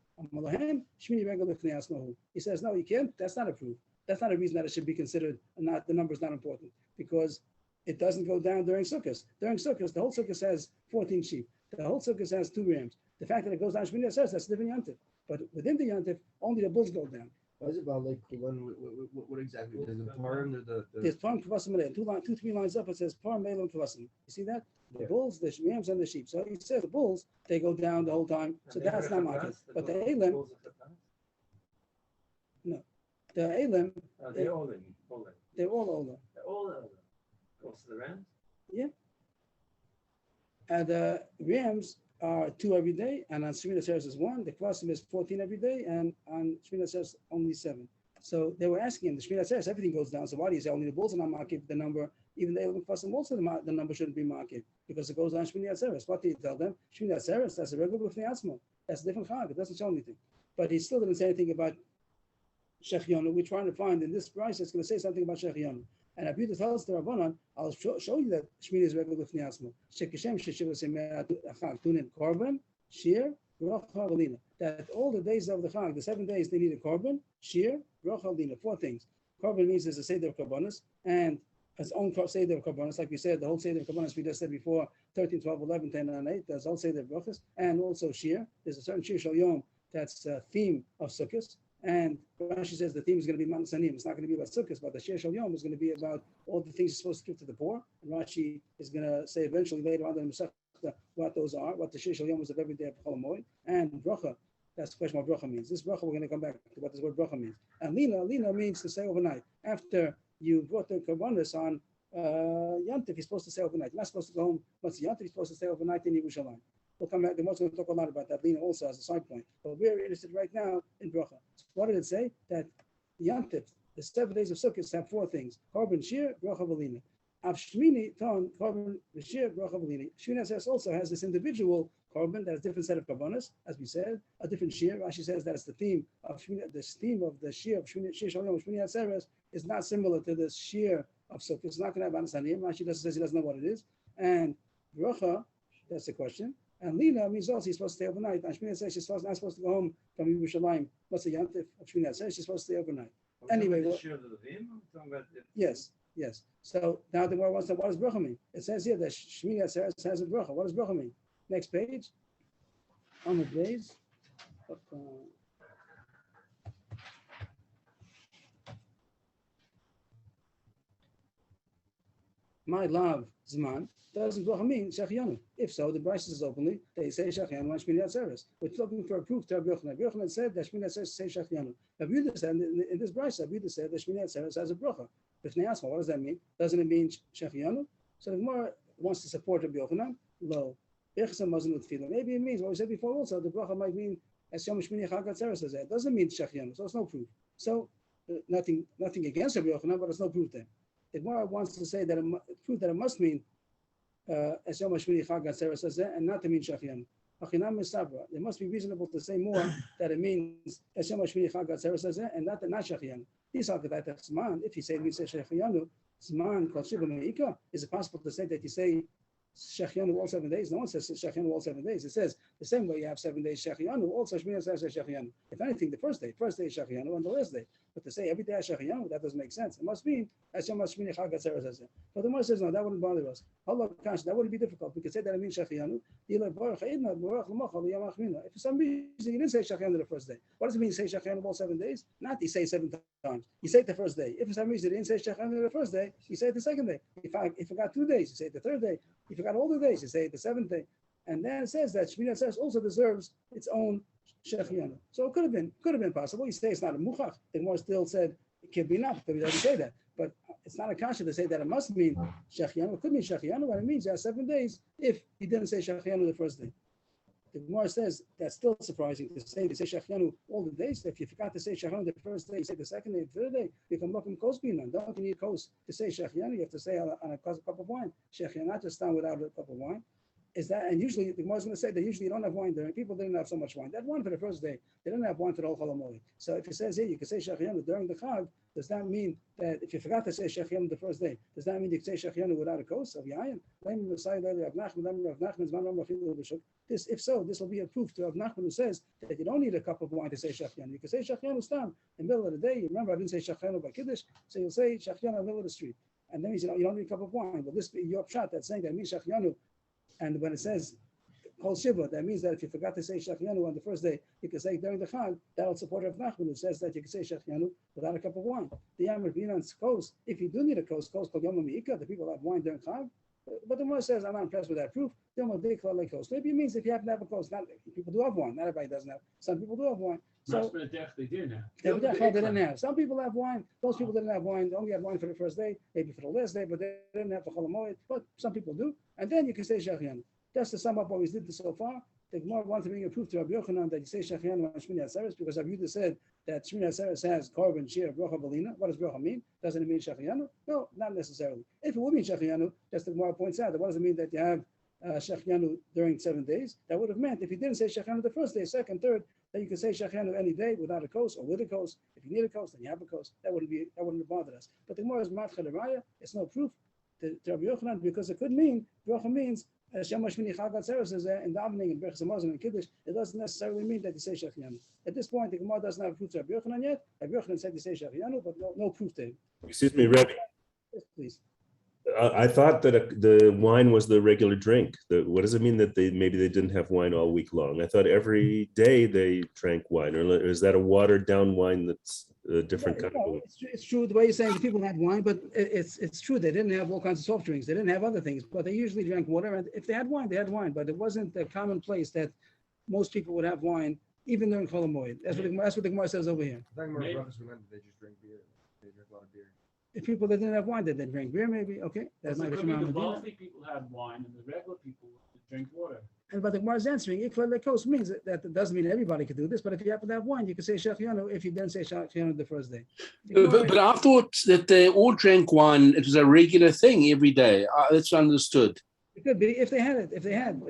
He says, no, you can't. That's not a proof. That's not a reason that it should be considered the number is not important, because it doesn't go down during Sukkot. During Sukkot, the whole Sukkot has 14 sheep. The whole Sukkot has 2 rams. The fact that it goes down Shmini Atzeres, that's different Yantif. But within the Yantif, only the bulls go down. What is it about like what exactly? There's the Purim, There's Purim Kvasim Meleh. 2-3 lines up, it says Purim Meleh Kvasim. You see that? The bulls, the rams, and the sheep. So he says the bulls, they go down the whole time. So that's not market. But the Elim, no. The Elim, they're Olim. They're all older. They're all older. Also the Rams? And the Rams are 2 every day, and on Shemini Atzeres is 1. The Kvasim is 14 every day, and on Shemini Atzeres only 7. So they were asking him, the Shemini Atzeres, everything goes down. So why do you say only the bulls are not market? The number, even the Elam Kvasim also the number shouldn't be market because it goes down Shemini Atzeres. What do you tell them? Shemini Atzeres, that's a regular B'fnei Atzmo. That's a different chag. It doesn't show anything. But he still didn't say anything about Shechianu. We're trying to find in this price it's going to say something about Shechianu. And Abu tells the Rabbanan, I'll show you that Shmini is regular with Niasmo. Shekishem Sheshiva Semechag Tunin Korban, Shir, Bracha Valina. That all the days of the Chag, the 7 days, they need a Korban, Shir, Bracha Valina. 4 things. Korban means there's a Seder of Korbanos, and its own Seder of Korbanos, like we said, the whole Seder of Korbanos we just said before, 13, 12, 11, 10, and 8, there's all Seder of Brachas, and also Shir. There's a certain Shir Shal Yom that's a theme of Sukkot. And Rashi says the theme is going to be Mount Sanim. It's not going to be about Sukkot, but the Shir Shal Yom is going to be about all the things you're supposed to give to the poor. And Rashi is going to say eventually later on in the Masechta what those are, what the Shir Shal Yom is of every day of Chol Hamoed. And Bracha, that's the question what Bracha means. This Bracha, we're going to come back to what this word Bracha means. And Lina means to say overnight. After you brought the Karbanis on Yantif, you're supposed to stay overnight. You're not supposed to go home once Yantif, you're supposed to stay overnight in Yerushalayim. We'll come back. The most going to talk a lot about that Lina also as a side point. But we're interested right now in Bracha. So what did it say? That Yantif, the 7 days of Sukkot, have 4 things: Korban, Shir, Bracha, Valina. Av Shmini, Ton, Korban, Shir, Bracha, Valina. Shmini Atzeres also has this individual Korban that has a different set of Karbanos, as we said, a different Shir. Rashi says that's the theme of Shmini. The theme of the Shir of Shir Shalom, Shmini Atzeres is not similar to the Shir of Sukkot. It's not going to have Anasanim. Rashi says he doesn't know what it is. And Bracha, that's the question. And Lina means also he's supposed to stay overnight. And Shmini says she's not supposed to go home from Yerushalayim. What's the Yantif of Shmini says she's supposed to stay overnight. Anyway, yes. So now the more wants to know what does Bracha mean? It says here that Shmini Atzeres has a Bracha. What does Bracha mean? Next page. On the days. My love, Zman. Doesn't Bracha mean Shechianu? If so, the Bryce is openly, they say Shechianu on Shmini Atzeres. We're looking for a proof to Rabbi Yochanan. Rabbi Yochanan said that Shmini Atzeres say Shechianu. Rabbi Yehuda said, in this Bryce, Rabbi Yehuda said that Shmini Atzeres has a Bracha. B'fnei Atzmo, what does that mean? Doesn't it mean Shechianu? So the Gemara wants to support Rabbi Yochanan. Lo. Maybe it means what we said before also, the Bracha might mean as Yom Shmini Chag Atzeres says that. It doesn't mean Shechianu, so it's no proof. So nothing against Rabbi Yochanan, but it's no proof there. The Gemara wants to say that proof that it must mean as Yom Shmini Chag Atzeres says that, and not to mean Shechianu. It must be reasonable to say more that it means as Yom Shmini Chag Atzeres says that, and not Shechianu. If you say it means Shechianu, Zman Kol Shiva Me'ika, is it possible to say that you say Shechianu all 7 days? No one says Shechianu all 7 days. It says the same way you have 7 days Shechianu, also Shmini says Shechianu. If anything, the first day is Shechianu, and the last day. But to say every day Shechianu, that doesn't make sense. It must mean as Yom Shmini Chag Atzeres says that. But the Gemara says no, that wouldn't bother us. Allah Kash, that wouldn't be difficult. We could say that it means Shechianu. If for some reason you didn't say Shechianu the first day, what does it mean? You say Shechianu all 7 days? Not you say 7 times. You say it the first day. If for some reason you didn't say Shechianu the first day, you say it the second day. If you forgot 2 days, you say it the third day. If you forgot all the days, you say it the 7th day. And then it says that Shmini Atzeres also deserves its own Shechianu. So it could have been possible. You say it's not a muchach. The Gemara still said it can be enough. But we don't say that. But it's not a kasha to say that it must mean Shechianu. It could mean Shechianu, but it means you have 7 days if he didn't say Shechianu the first day. The Gemara says that's still surprising to say Shechianu all the days. If you forgot to say Shechianu the first day, you say the second day, the third day, you can look in kos binan. Don't need kos to say Shechianu. You have to say on a cup of wine. Shechianu, not just stand without a cup of wine. Is that, and usually the Gemara is going to say that usually you don't have wine there, and people didn't have so much wine. They had wine for the first day. They didn't have wine for the whole Chol Hamoed. So if it says here, you can say Shechianu during the Chag, does that mean that if you forgot to say Shechianu the first day, does that mean you can say Shechianu without a kos of Yayin? This, if so, this will be a proof to Rav Nachman who says that you don't need a cup of wine to say Shechianu. You can say Shechianu stam in the middle of the day. You remember I didn't say Shechianu by Kiddush, so you'll say Shechianu in the middle of the street. And then you don't need a cup of wine. But this your pshat that's saying that means Shechianu. And when it says Kol Shiva, that means that if you forgot to say Shechianu on the first day, you can say during the Chag. That'll support Rav Nachman who says that you can say Shechianu without a cup of wine. The Yamar Binan's kos, if you do need a kos called Yom Mi'ika, the people have wine during Chag. But the Gemara says, I'm not impressed with that proof. Maybe it means if you happen to have a coast, not people do have wine. Not everybody doesn't have. Some people do have wine. So they didn't have. they didn't have. Some people have wine. Those people didn't have wine. They only had wine for the first day, maybe for the last day, but they didn't have the Chol Hamoed. But some people do. And then you can say Shechianu. Just to sum up what we did so far, the Gemara wanted to bring a proof to Rabbi Yochanan that you say Shechianu on Shmini Atzeres because Rabbi Yehuda said that Shmini Atzeres has korban, shir, brocha, balina. What does brocha mean? Doesn't it mean Shechianu? No, not necessarily. If it would mean Shechianu, just the Gemara points out that what does it mean that you have Shechianu during 7 days? That would have meant if you didn't say Shechianu the first day, second, third, then you could say Shechianu any day without a coast or with a coast. If you need a coast, then you have a coast. That wouldn't have bothered us. But the Gemara is Matcha Leraya. It's no proof to Rabbi Yochanan because it could mean brocha means Shema Shmini Chag Atzeres is in davening and Berachas Hamazon and Kiddush. It doesn't necessarily mean that you say Shechianu. At this point, the Gemara doesn't have proof to Rabbi Yochanan yet. Rabbi Yochanan said you say Shechianu, but no proof to him. Excuse me, Rebbe. Yes, please. I thought that the wine was the regular drink. What does it mean that maybe they didn't have wine all week long? I thought every day they drank wine, or is that a watered down wine that's a different kind of wine? It's true the way you're saying the people had wine, but it's true they didn't have all kinds of soft drinks. They didn't have other things, but they usually drank water. And if they had wine, they had wine. But it wasn't a commonplace that most people would have wine even during Chol Hamoed. That's what the Gemara says over here. I think my brothers remember they just drink beer. They drink a lot of beer. If people that didn't have wine, they drank beer, maybe. Okay, that might be The true. wealthy people had wine, and the regular people drink water. And but the Gemara is answering, Ikla Lekos means that doesn't mean everybody could do this, but if you happen to have wine, you can say Shechianu if you didn't say Shechianu the first day. But I thought that they all drank wine. It was a regular thing every day. That's understood. It could be if they had it. If they had,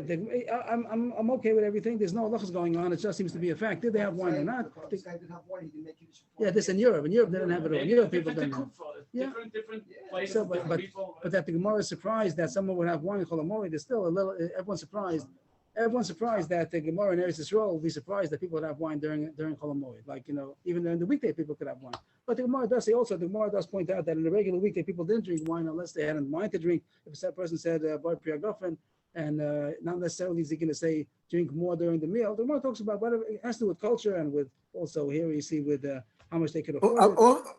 I'm okay with everything. There's no halachas going on. It just seems to be a fact. Did they have wine or not? This guy didn't have wine, he didn't make use of Yeah, wine. this in Europe. In Europe, they didn't have it all. In Europe, people Different didn't have. Yeah. different places, So, different but people. that the Gemara is surprised that someone would have wine in Chol Hamoed. There's still a little. Everyone's surprised. Everyone's surprised that the Gemara in Eretz Yisrael will be surprised that people would have wine during Chol Hamoed. Like even during the weekday, people could have wine. But the Gemara does say also. The Gemara does point out that in the regular weekday, people didn't drink wine unless they had wine to drink. If a person said "Boy Priyagofen," and not necessarily is he going to say drink more during the meal. The Gemara talks about whatever it has to do with culture and with also here you see with how much they could afford.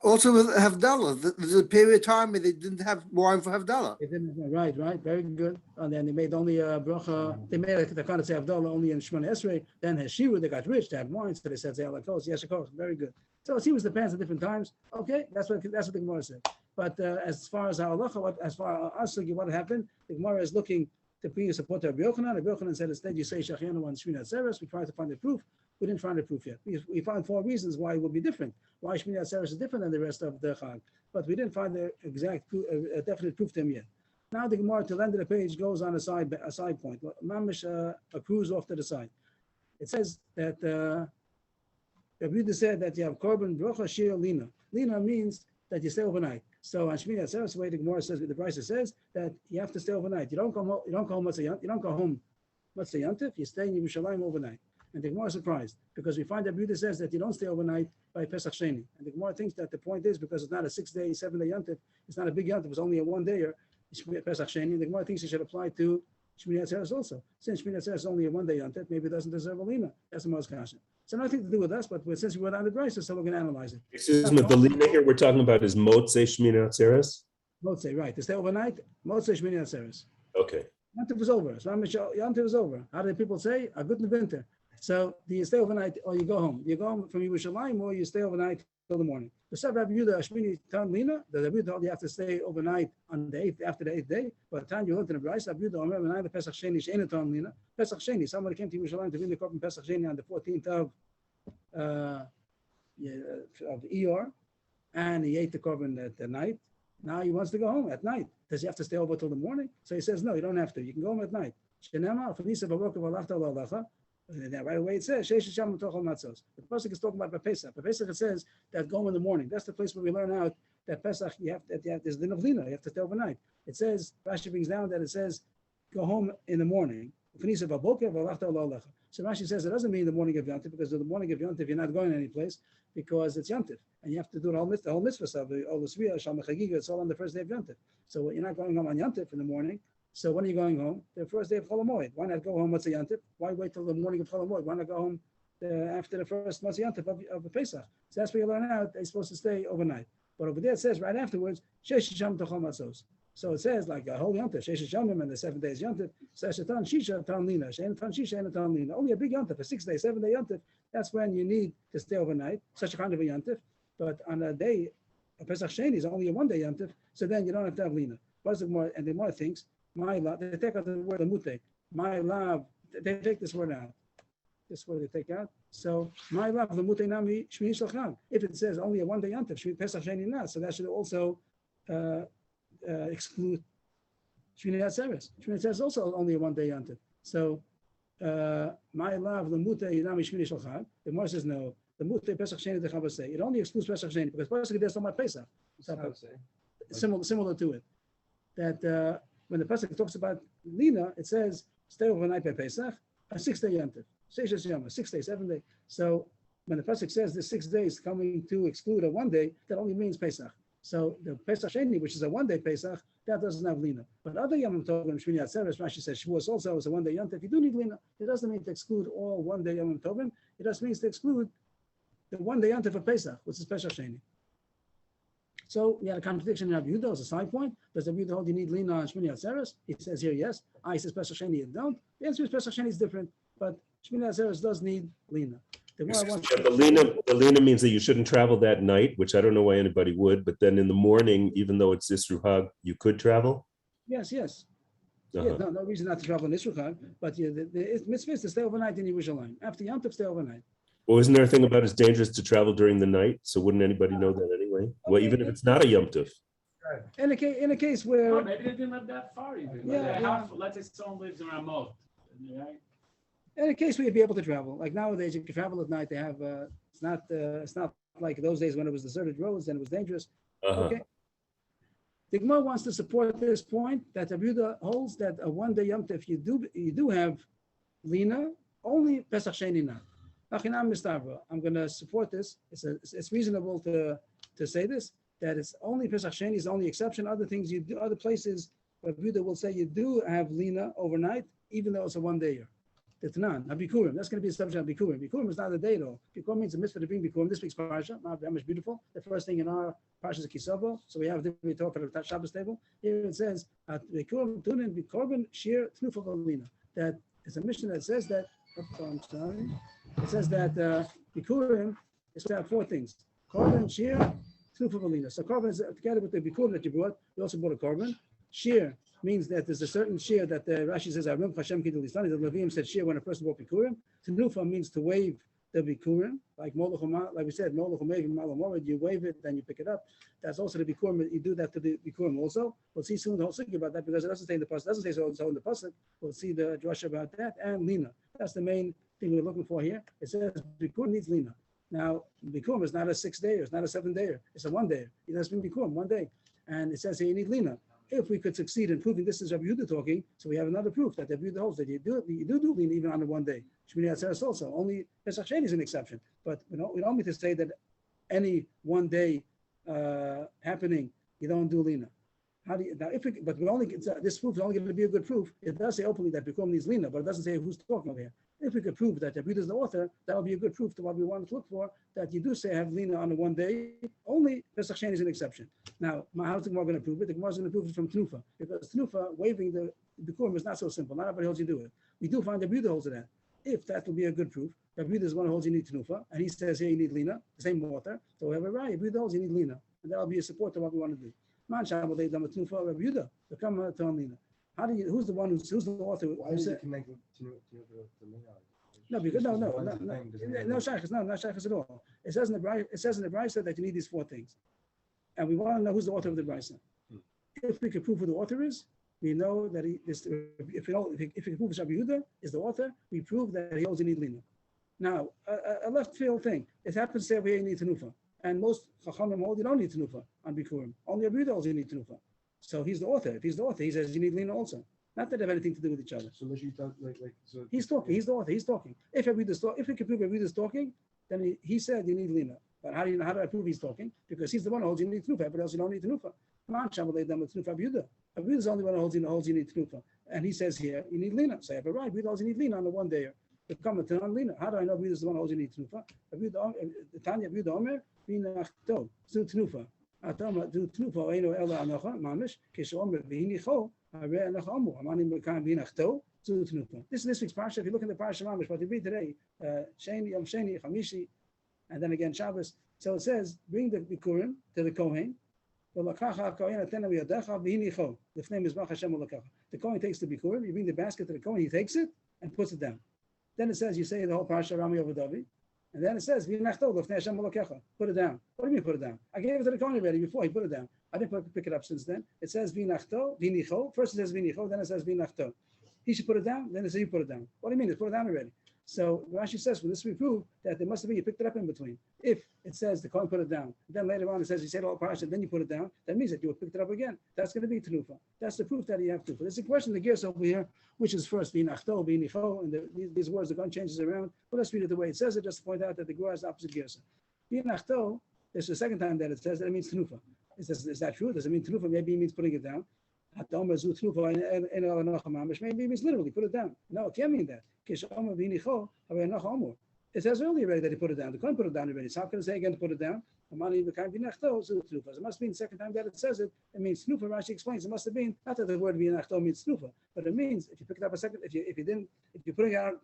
Also with Havdalah, there's a period of time where they didn't have wine for Havdalah. They didn't, right, very good. And then they made only a bracha. They made the kind of say Havdalah only in Shemona Esrei. Then Heshiru, they got rich, they had wine, so they said Zayalakos, Yeshakos, very good. So it seems depends at different times. Okay, that's what the Gemara said. But as far as our halacha, as far as what happened, the Gemara is looking to bring support to Rabbi Yochanan. Rabbi Yochanan said instead you say Shechianu on Shmini Atzeres. We tried to find a proof. We didn't find a proof yet. We found 4 reasons why it will be different. Why Shmini Atzeres is different than the rest of the Chag. But we didn't find the exact a definite proof to him yet. Now the Gemara to the end of the page goes on a side point. Mamish a cruise off to the side. It says that Rabbi Yehuda said that you have korban brocha shir lina. Lina means that you stay overnight. So on Shmini Atzeres, the way the Gemara says, the Brisa says that you have to stay overnight. You don't go home. You don't go home Matzah Yantif. You stay in Yerushalayim overnight. And the Gemara is surprised because we find that Yehuda says that you don't stay overnight by Pesach Sheni. And the Gemara thinks that the point is because it's not a 6-day, 7-day Yantif. It's not a big Yantif. It's only a 1-dayer. Pesach Sheni. And the Gemara thinks it should apply to Shmini Atzeres also. Since Shmini Atzeres is only a 1-day Yantif, maybe it doesn't deserve a lina. That's the most question. So nothing to do with us, but since we were on the Brisa, so we're going to analyze it. Excuse me, the lina here we're talking about is Motzei Shmini Atzeres? Motzei, right. To stay overnight, Motzei Shmini Atzeres. Okay. Yantif was over. So Yantif was over. How do people say? A good winter. So do you stay overnight or you go home? You go home from Yerushalayim or you stay overnight till the morning. The Sav Rabbi Yehuda Shmini Tan Lina, the Rabbi Yehuda you have to stay overnight on the 8th, after the 8th day. By the time you learn to the Brisa, Rabbi Yehuda Omer Benai the Pesach Sheni Sheina Tan Lina. Pesach Sheni, somebody came to Yerushalayim to bring the korban Pesach Sheni on the 14th of Iyar, and he ate the korban at the night. Now he wants to go home at night. Does he have to stay over till the morning? So he says, no, you don't have to. You can go home at night. And then right away it says, the Pasuk is talking about Pesach. The Pesach it says that go in the morning. That's the place where we learn out that Pesach, there's din of lina, you have to stay overnight. It says, Rashi brings down that it says, go home in the morning. So Rashi says it doesn't mean the morning of Yantif, because in the morning of Yantif you're not going any place because it's Yantif, and you have to do the whole mitzvah stuff, all the Sriya, Shal Mechagiga, it's all on the first day of Yantif. So you're not going home on Yantif in the morning. So when are you going home? The first day of Chol Hamoed. Why not go home Matzah Yantif? Why wait till the morning of Chol Hamoed? Why not go home after the first Matzah Yantif of the Pesach? So that's where you learn out they're supposed to stay overnight. But over there it says right afterwards, Shesh Sham Tochol Matzos. So it says like a whole yontif, sheshes yomim, and the 7 days yontif. Says shetan shisha tan lina, shein tan shisha and tan lina. Only a big yontif, a 6 day, 7 day yontif. That's when you need to stay overnight. Such a kind of a yontif. But on a day, a Pesach Sheni is only a 1 day yontif. So then you don't have to have lina. What is the more? And the more thinks my love. They take out the word lamute. My love. They take this word out. This word they take out. So my love lamute nami shmini shalchag. If it says only a 1 day yontif, shmini Pesach Sheni not. So that should also exclude Shmini Atzeres. Shmini Atzeres is also only a 1 day yontif. So my love lamute nami shmini shalchag. The Gemara says no. The mute Pesach Sheni the Chavos say it only excludes Pesach Sheni because Pesach there's no more Pesach. Similar to it. That when the Pesach talks about Lina, it says stay overnight by Pesach, a 6 day yontif. 6 day, 7 day. So when the Pesach says the 6 days coming to exclude a 1 day, that only means Pesach. So the Pesach Sheni, which is a 1 day Pesach, that doesn't have Lina. But other Yom Tovim, Shmini Atzeres, Rashi says Shavuos also is a 1 day yontif. You do need Lina. It doesn't mean to exclude all 1 day Yom Tovim. It just means to exclude the 1 day yontif of Pesach, which is Pesach Sheni. So we had a contradiction in Rabbi Yehuda as a side point. Does Rabbi Yehuda hold you need Lina on Shmini Atzeres? He says here yes. I says Pesach Sheni you don't. The answer is Pesach Sheni is different, but Shmini Atzeres does need Lina. The Lina means that you shouldn't travel that night, which I don't know why anybody would. But then in the morning, even though it's Isru Hag, you could travel. Yes. Yeah, no reason not to travel in Isru Hag, but the mitzvah is to stay overnight in Yerushalayim. After Yom Tov, stay overnight. Well, isn't there a thing about it's dangerous to travel during the night? So wouldn't anybody know that anyway? Well, even if it's not a Yom Tov. In a case where Oh, maybe they didn't live that far even. Let's say someone lives in Ramot. Right? In a case where you'd be able to travel, like nowadays you can travel at night. They have it's not like those days when it was deserted roads and it was dangerous. Okay. The Gemara wants to support this point that Rabbi Yehuda holds that a 1 day Yom Tov you do have Lina, only Pesach Sheni not. I'm going to support this. It's reasonable to say this, that it's only Pesach Sheni is the only exception. Other things you do, other places, Rabbi Yehuda will say you do have Lina overnight, even though it's a 1 day. The Tanan, Bikurim, that's going to be a subject of Bikurim. Bikurim is not a day at all. Bikurim means a mitzvah to bring Bikurim. This week's parasha, very much beautiful. The first thing in our parasha is Kisavo. So we have we talk at the Shabbos table. Here it says, Bikurim, Tunin, Bikorban, Shir, Tnufa Valina. That is a mission that says that, I'm sorry. It says that Bikurim is to have 4 things. Korban, Shir, Tnufa Valina. So Korban is together with the Bikurim that you brought. You also brought a Korban. Shir means that there's a certain shir that the Rashi says, Arum Hashem Kidul Lisani, the Levium said shir when a person brought Bikurim. Tenufa means to wave the Bikurim, like we said, you wave it, then you pick it up. That's also the Bikurim, you do that to the Bikurim also. We'll see soon the whole thing about that because it doesn't say in the Pasuk, doesn't say so in the Pasuk. We'll see the drush about that and Lina. That's the main thing we're looking for here. It says Bikurim needs Lina. Now, Bikurim is not a 6 day, it's not a 7 day, it's a 1 day. It has been Bikurim, 1 day. And it says here you need Lina. If we could succeed in proving this is Rabbi Yehuda talking, so we have another proof that Rabbi Yehuda holds that you do Lina even on the 1 day. Shmini Atzeres also. Only Pesach Sheni is an exception. But we don't mean to say that any 1 day happening, you don't do Lina. How do you, now, this proof is only going to be a good proof. It does say openly that Bikurim needs Lina, but it doesn't say who's talking over here. If we could prove that Rabbi Yehuda is the author, that would be a good proof to what we want to look for, that you do say have Lina on the 1 day, only Pesach Sheni is an exception. Now, how's the Gemara going to prove it? The Gemara is going to prove it from Tnufa, because Tnufa, waving the Bikurim is not so simple. Not everybody holds you do it. We do find Rabbi Yehuda holds it at. If that will be a good proof, Rabbi Yehuda is one who holds you need Tnufa, and he says here you need Lina, the same author, so we have a right, Rabbi Yehuda holds you need Lina, and that'll be a support to what we want to do. Man Shabbat they done with Tnufa, Rabbi Yehuda, become to Lina. Who's the author? Why is it connected to Lina? No, because no shaykhs, not shaykhs at all. It says in the Brisa that you need these 4 things, and we want to know who's the author of the Brisa. If we can prove who the author is, we know that if we can prove Rabbi Yehuda is the author, we prove that he holds you need Lina. Now, a left field thing. It happens to say over here you need Tenufa, and most Chachamim hold you don't need Tenufa on Bikurim. Only Rabbi Yehuda holds you need Tenufa. So he's the author. If he's the author, he says you need Lina also. Not that they have anything to do with each other. So so he's talking. He's the author. He's talking. If we can prove Rabbi Yehuda is talking, then he said you need Lina. But how do I prove he's talking? Because he's the one who holds you need Tenufa. Everybody else you don't need Tenufa. Man Shabbat done with Tenufa Rabbi Yehuda. Rabbi Yehuda is the only one who holds you need Tenufa. And he says here you need Lina. So I have a right. Rabbi Yehuda holds you need Lina on the 1 day. Become a Tanan Lina. How do I know Rabbi Yehuda is the one who holds you need Tenufa? Tanya Rabbi Yehuda Omer Binachto Su Tenufa. התאמה דו תנופה אינו אלא אנוכה ממש כשאומר והניחו הרי אנוכה אמור אמרנו מכאן והנחתו זו תנופה. This week's parsha. If you look at the parsha mamish, what you read today, Sheni, Yom Sheni, Chamishi, and then again Shabbos. So it says, bring the bikurim to the kohen. The kohen takes the bikurim. You bring the basket to the kohen. He takes it and puts it down. Then it says, you say the whole parsha Rami over Davi. And then it says, put it down. What do you mean put it down? I gave it to the kohen already before he put it down. I didn't pick it up since then. It says vinicho. First it says vinicho, then it says vinachto. He should put it down, then it says you put it down. What do you mean? It's put it down already. So Rashi says, well, this we prove that there must have been you picked it up in between. If it says the kohen put it down, then later on it says you said all parsha, then you put it down, that means that you picked it up again. That's going to be tenufa. That's the proof that you have to. But there's a question that gives over here, which is first v'inachto, v'inicho, and these words are going to change around. But let's read it the way it says it, just to point out that the Gemara is opposite girsa. V'inachto, this is the second time that it says that it means tenufa. Is that true? Does it mean tenufa? Maybe it means putting it down. Maybe it means literally put it down. No, it can't mean that. It says earlier already that he put it down. The Kohen put it down already. So how can it say again to put it down? It must mean the second time that it says it, it means snufa. Rashi explains it must have been not that the word vinachto means snufa, but it means if you pick it up a second, if you're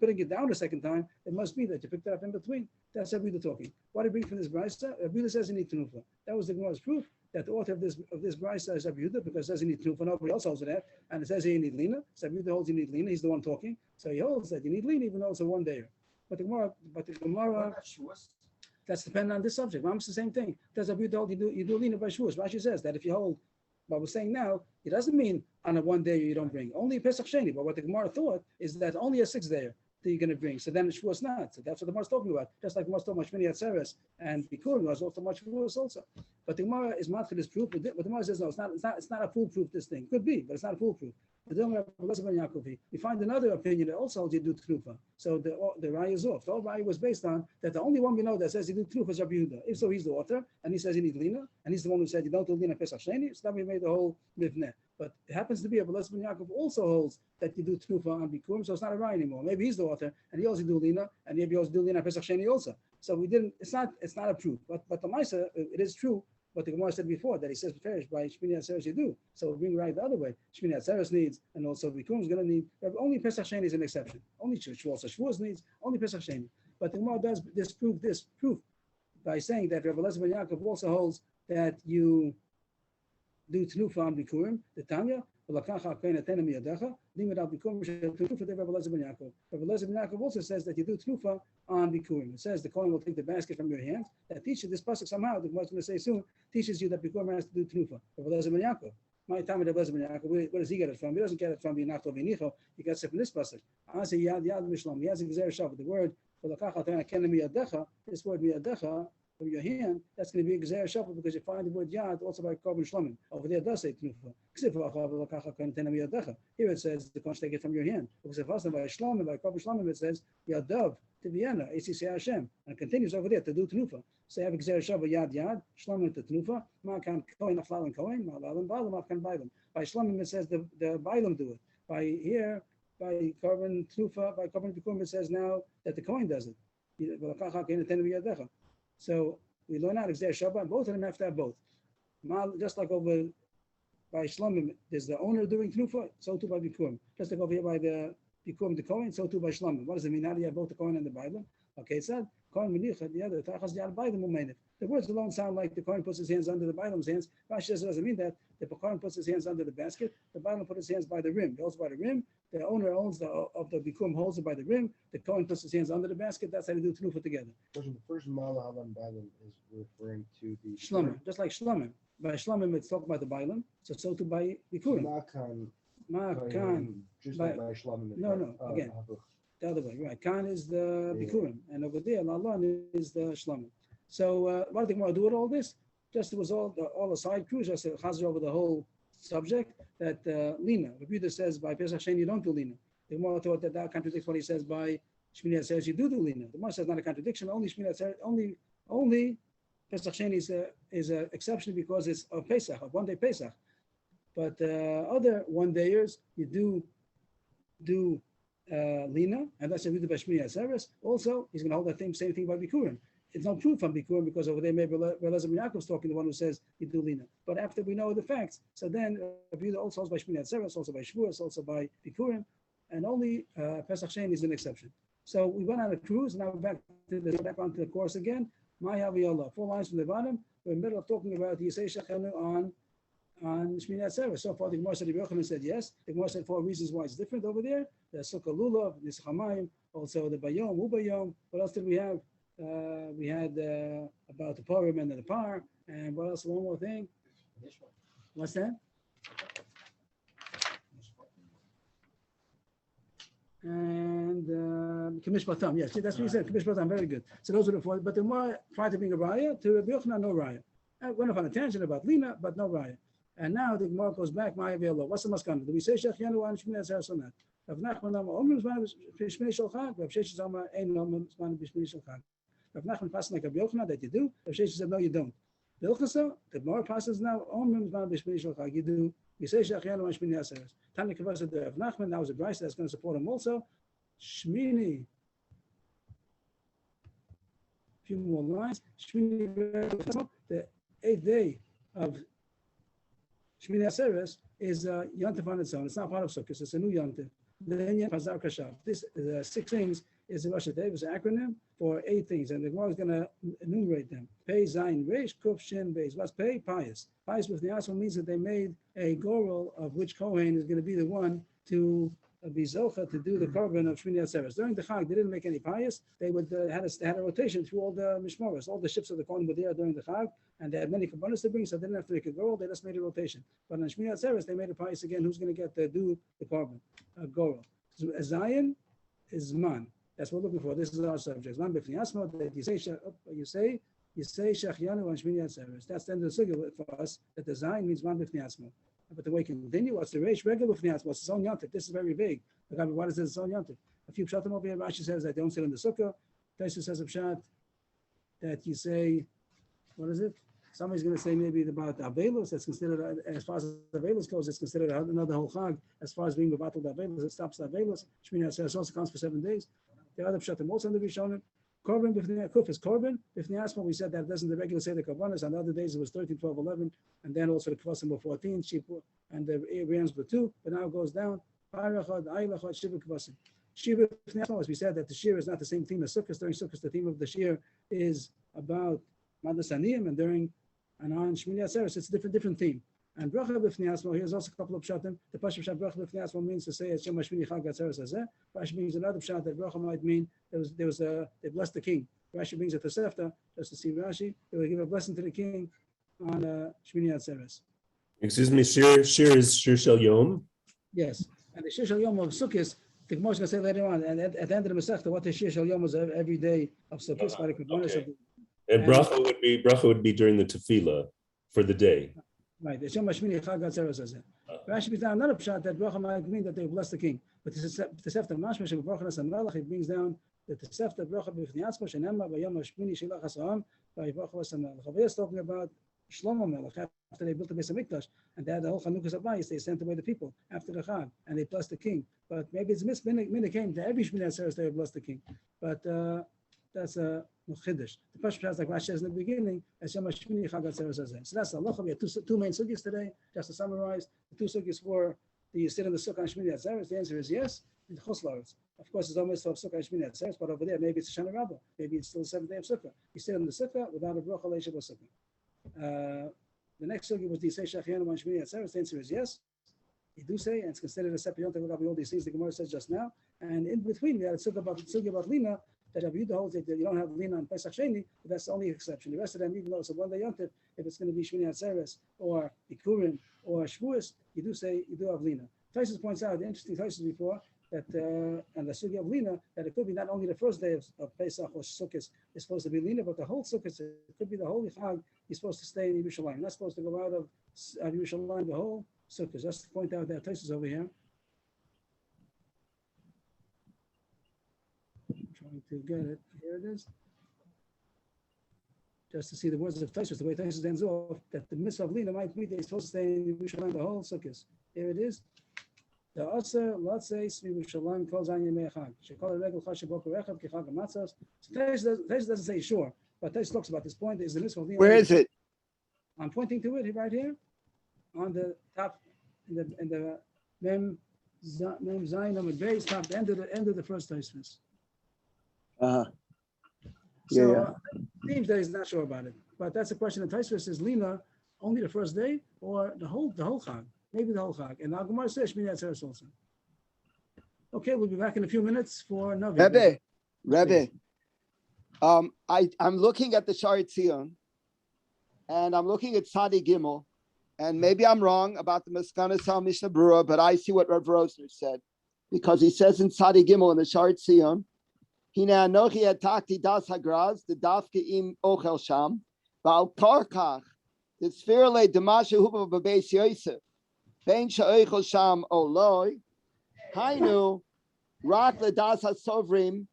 putting it down a second time, it must be that you picked it up in between. That's Rabbi talking. What do you bring from this brayso? Rabbi says you need tenufa. That was the Gemara's proof that the author of this brayso is Rabbi Yehuda, because it says you need tenufa. Nobody else holds it that, and it says you need lina. So Rabbi Yehuda holds you need lina. He's the one talking, so he holds that you need lina, even though it's a one dayer. But the Gemara, that's dependent on this subject. It's the same thing. Does Rabbi Yehuda hold you do lina by shvuos? Rashi says that if you hold what we're saying now, it doesn't mean on a one day you don't bring only Pesach Sheni. But what the Gemara thought is that only a 6th day that you're going to bring. So then it's Shavuos not. So that's what the Gemara is talking about. Just like the Gemara is talking about Shmini Atzeres and Bikurim was also much Shavuos also. But the Gemara is not for this proof. But the Gemara says no, it's not a foolproof. This thing could be, but it's not a foolproof. We find another opinion that also holds you do Tnufa. So the Raya is off. The whole Raya was based on that the only one we know that says you do Tnufa is Rabbi Yehuda. If so, he's the author, and he says you need Lina, and he's the one who said you don't do Lina Pesach Sheni. So then we made the whole Mivneh. But it happens to be a Rabbi Yaakov also holds that you do Tnufa on Bikurim, so it's not a Raya anymore. Maybe he's the author, and he also do Lina, and maybe he also do Lina Pesach Sheni also. So we didn't. It's not a proof. But the Maisa, it is true. But the Gemara said before that he says perish by Shmini Atzeres you do. So we bring right the other way. Shmini Atzeres needs, and also Bikurim is going to need. Only Pesach Sheni is an exception. Only Shavuos needs. Only Pesach Sheni. But the Gemara does disprove this proof by saying that Rabbi Elazar ben Yaakov also holds that you do Tnufa on Bikurim. The Tanya. Rabbi Elazar ben Yaakov also says that you do Tnufa on Bikurim. It says the Kohen will take the basket from your hand. That teaches this pasuk somehow. The Gemara is going to say soon teaches you that Bikurim has to do Tnufa. Rabbi Elazar ben Yaakov. My time with Rabbi Elazar ben Yaakov. Where does he get it from? He doesn't get it from V'inachto V'inicho. He gets it from this pasuk. He has a Gezer Shav. The word this word miyadecha from your hand, that's going to be a Gezer Shav because you find the word yad also by Korban Shlomim. Over there it does say Tnufa. Here it says the Kohen take it from your hand. Because if also by Shlomim, by Korban Shlomim, it says Yadav to Vienna, ACC Hashem, and it continues over there to do Tnufa. So you have a Gezer Shav yad Shlomim to Tnufa. Ma'kan Kohen Aflal and Kohen, Ma'alam Bailam, Ma'kan Bailam. By Shlomim it says the Bailam do it. By here, by Korban Tnufa, by Korban Bikurim it says now that the Kohen does it. So we learn out Gezer Shav, and both of them have to have both. Just like over by Shlomim, there's the owner doing Tnufa, so too by Bikurim. Just like over here by the Bikurim, the Kohen, so too by Shlomim. What does it mean? How do you have both the Kohen and the Bible? Okay, it said, Kohen Menicha, the other, Tachas Yad Bailam Umenet. The words alone sound like the Kohen puts his hands under the Bailam's hands. Rashi says it doesn't mean that. The Kohen puts his hands under the basket, the Bailam puts his hands by the rim. He holds by the rim. The owner owns of the Bikurim holds it by the rim. The Kohen puts his hands under the basket. That's how they do Tnufa together. The first Mala Alam Bailam is referring to the Shlomim, just like Shlomim. By Shlomim, it's talking about the Bailam. So too by Bikurim. Ma'kan, just like by Shlomim. No, again. The other way, right? Khan is the Bikurim, and over there, Lalon is the Shlomim. So, what did the Gemara do with all this? Just it was all a side cruise, just a chazer over the whole subject. That Lina, Rabbi Yehuda says by Pesach Sheni you don't do Lina. The Gemara thought that contradicts what he says by Shmini Atzeres you do Lina. The Gemara says not a contradiction. Only Shmini Atzeres, only Pesach Sheni is an exception because it's a Pesach, a 1 day Pesach. But other 1 dayers you do Lina, and that's Rabbi Yehuda by Shmini Atzeres. Also, he's going to hold that same thing by Bikurim. it's not proof from Bikurim because over there maybe Elazar ben Yaakov is talking, the one who says you do Lina. But after we know the facts, so then Rabbi Yehuda also by Shmini Atzeres, also by Shavuos, also by Bikurim, and only Pesach Sheni is an exception. So we went on a cruise, now we're back onto the course again. My Haviyallah, 4 lines from the bottom. We're in the middle of talking about the Yisei Shechenu on Shmini Atzeres. So far, the Gemara said, Rabbi Yochanan said yes. The Gemara said 4 reasons why it's different over there. The Sukkah Lulav, the Hamayim, also the Bayom, Ubayom. What else did we have? We had about the Purim and the Par. And what else? One more thing. What's that? And Kamish Batam, yes, that's what you said. Kamish Batam, very good. So those are the 4. But the more tried to bring a raya to Rabbi Yochanan, no raya. I went off on a tangent about Lina, but no raya. And now the Gemara goes back. Ma'av Yellow. What's the maskana? Do we say Shech Yanu on Shmini Atzeres or not? Rav Nachman Amar Omrim Zman B'Shmini Shel Chag. Rav Sheshes Amar Ein Omrim Zman B'Shmini Shel Chag. Rav Nachman passes like Rabbi Yochanan that you do. Rav Sheshes said no, you don't. The Ilchasa, the Gemara passes now Omrim Zman B'Shmini Shel Chag. You do. You say Shech Yanu on Shmini Atzeres. Tanya Kavah said Rav Nachman. Now is a Bryce that's going to support him also. Shmini, a few more lines. Shmini, the 8th day of Shmini Atzeres is Yontif on its own. It's not part of Sukkot. It's a new Yontif. Then Pazar Kashav. This 6 things is a Rosh Hashanah. It's an acronym for 8 things, and the Gemara is going to enumerate them. Pei, Zayin, Reish, Kuf, Shin, Beis. What's Pei? Pious. Pious with the Asma means that they made a goral of which Kohen is going to be the one to be zocha to do the korban of Shmini Atzeres. During the Chag, they didn't make any pious. They would had a rotation through all the mishmoros. All the ships of the Kohen were there during the Chag, and they had many korbanos to bring, so they didn't have to make a goral. They just made a rotation. But on Shmini Atzeres, they made a pious again. Who's going to get to do the korban? A goral. So a Zion is man. That's what we're looking for. This is our subject. Man b'fnei asma that you say Shech Yanu on Shmini Atzeres. That's the end of the sugya for us. That the Zion means man b'fnei asma. But the way can continue. What's the reish? Regular b'fnei what's its own yontif? This is very big. What is its own yontif? A few pshatim over here. Rashi says that they don't sit in the sukkah. Taisha says a pshat that you say, what is it? Somebody's going to say maybe about Avelus. That's considered, as far as Avelus goes, it's considered another whole chag. As far as being Bevatel Avelus, it stops Avelus. Shmini Atzeres also counts for 7 days. The other pshatim also in the Rishonim. Korban b'fnei kuf is korban. B'fnei asma, we said that doesn't the regular say the korbanos. On the other days it was 13, 12, 11, and then also the kvasim were 14, sheep and the rams were 2. But now it goes down. Parachad, aylachad, shiva kvasim. Shiva b'fnei asma, as we said that the shir is not the same theme as Sukkot. During Sukkot, the theme of the shir is about Madas Aniyim, and on Shmini Atzeres it's a different theme. And bracha b'fnei asma, here's also a couple of pshatim. The pasuk pshat bracha b'fnei asma means to say it's Shem Shmini Chag Atzeres Hazeh. Rashi brings another pshat that bracha might mean they blessed the king. Rashi brings a Tosefta just to see Rashi. They will give a blessing to the king on Shmini Atzeres. Excuse me, shir is shir shel yom. Yes, and the shir shel yom of Sukkot, the Gemara is going to say later on, and at the end of the Masechta, what the shir shel yom was every day of Sukkot. Okay. And bracha would be during the tefillah for the day. Right. The Shem Shmini Chag Atzeres Hazeh. Rashi brings down another pshat that bracha might mean that they bless the king. But the Tosefta Mashma Shem Bracha Nas Melech, it brings down the Tosefta bracha b'fnei atzma shenema b'yom hashmini shilach hasam v'yivachu v'samelech. Over here is talking about Shlomo Melech after they built the Beis Hamikdash and they had the whole Chanukas Habayis. They sent away the people after the Chag and they blessed the king. But maybe it's Mina came to every Shmini Atzeres they blessed the king. But that's a chiddush. The Pashut has like Rashi says in the beginning, as Yom Shmini Chag Atzeres Hazeh. So that's the halacha. We have two main sugyas today. Just to summarize, the 2 sugyas were: do you sit in the sukkah on Shmini Atzeres? The answer is yes. In Chos La'aretz, of course, it's almost of sukkah on Shmini Atzeres, but over there maybe it's a Shana Rabbah. Maybe it's still the 7th day of sukkah. You sit in the sukkah without a bracha leishav sukkah. The next sugya was: do you say Shech Yanu on Shmini Atzeres? The answer is yes. You do say, and it's considered a separate yontif regarding all these things the Gemara says just now. And in between, we had a sugya about Lina. That Rabbi Yehuda holds that you don't have Lina on Pesach Sheni, but that's the only exception. The rest of them, even though it's a 1-day yontif, if it's going to be Shmini Atzeres or Bikurim or Shavuos, you do have Lina. Taisus points out the interesting Taisus before that and the sugya of Lina, that it could be not only the first day of Pesach or Sukkot is supposed to be Lina, but the whole Sukkot, it could be the holy Chag. You're supposed to stay in Yerushalayim. You're not supposed to go out of Yerushalayim the whole Sukkot. Just to point out that Taisus over here. To get it, here it is. Just to see the words of Taisus, the way Taisus ends off, that the mitzvah of Lina might be that he's supposed to stay in Yerushalayim the whole Sukkot. Here it is. The Aser Latzeis Yerushalayim calls on Yemei Chag. Shekol Regel Chashav Boker Echad Kechag Matzos. So Taisus doesn't say sure, but Tais talks about this point. Is the mitzvah. Where is it? I'm pointing to it right here, on the top, in the Mem Zayin Amud Beis, top, the end of the first Tosfos. Uh-huh. So Yeah. it seems that he's not sure about it, but that's a question. The Tosfos is Lina only the first day or the whole Chag, maybe the whole Chag. And Al Gemara says Shmini Atzeres also. Okay, we'll be back in a few minutes for Navi. Rebbe, I'm looking at the Shari Tzion, and I'm looking at Sadi Gimel, and maybe I'm wrong about the Maskana Sal Mishnah Berurah, but I see what Rav Rosner said, because he says in Sadi Gimel in the Shari Tzion, Hina anochi etakti das hagraz the dafke im ochel sham ba'al karkach the sphirle demashe huba b'beis Yosef ben she'ochel sham oloi hainu rak ledas hasovrim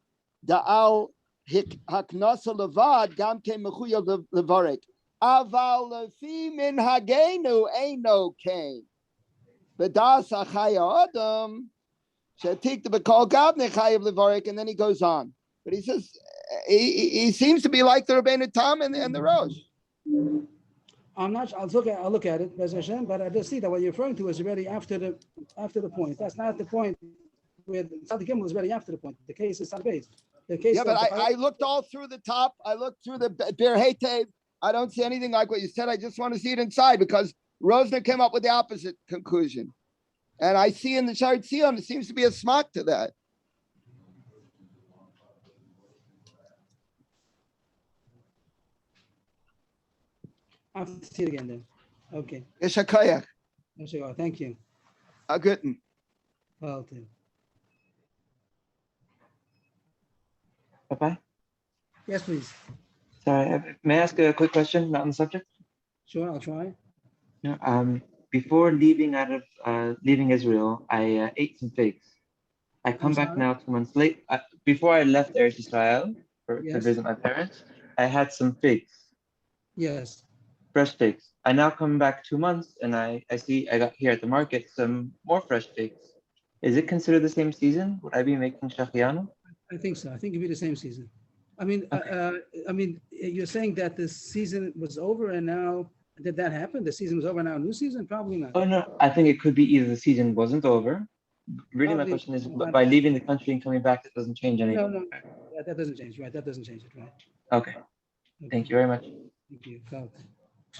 da'al haknasa levad gam ke mechuyav levarek aval lefi min hagenu eino kain bedas hachaya adam. And then he goes on, but he says he seems to be like the Rabbeinu Tam and the Rosh. I'm not. I'll look at it, Bez Hashem, but I just see that what you're referring to is already after the point. That's not the point. Where Sadi Gimel is already after the point. The case is Sadi Beis. The case. Yeah, but I looked all through the top. I looked through the Bir Heitev. I don't see anything like what you said. I just want to see it inside because Rosner came up with the opposite conclusion. And I see in the Shari Tzion, it seems to be a smock to that. I have to see it again then. Okay. Yeshakayach. Thank you. A good one. Well, Bye-bye. yes, please. Sorry, may I ask a quick question, not on the subject? Sure, I'll try. No, before leaving leaving Israel, I ate some figs. I come back sorry? now 2 months late. Before I left Eretz Israel to Yes. visit my parents, I had some figs, Yes. fresh figs. I now come back 2 months and I see I got here at the market some more fresh figs. Is it considered the same season? Would I be making shachianu? I think so. I think it'd be the same season. I mean, you're saying that the season was over and now, did that happen? The season was over, now a new season? Probably not. Oh no, I think it could be either the season wasn't over. Really, my Probably question is, not. by leaving the country and coming back, it doesn't change anything. No, that doesn't change, right? That doesn't change it, right? Okay. Thank you very much. Thank you.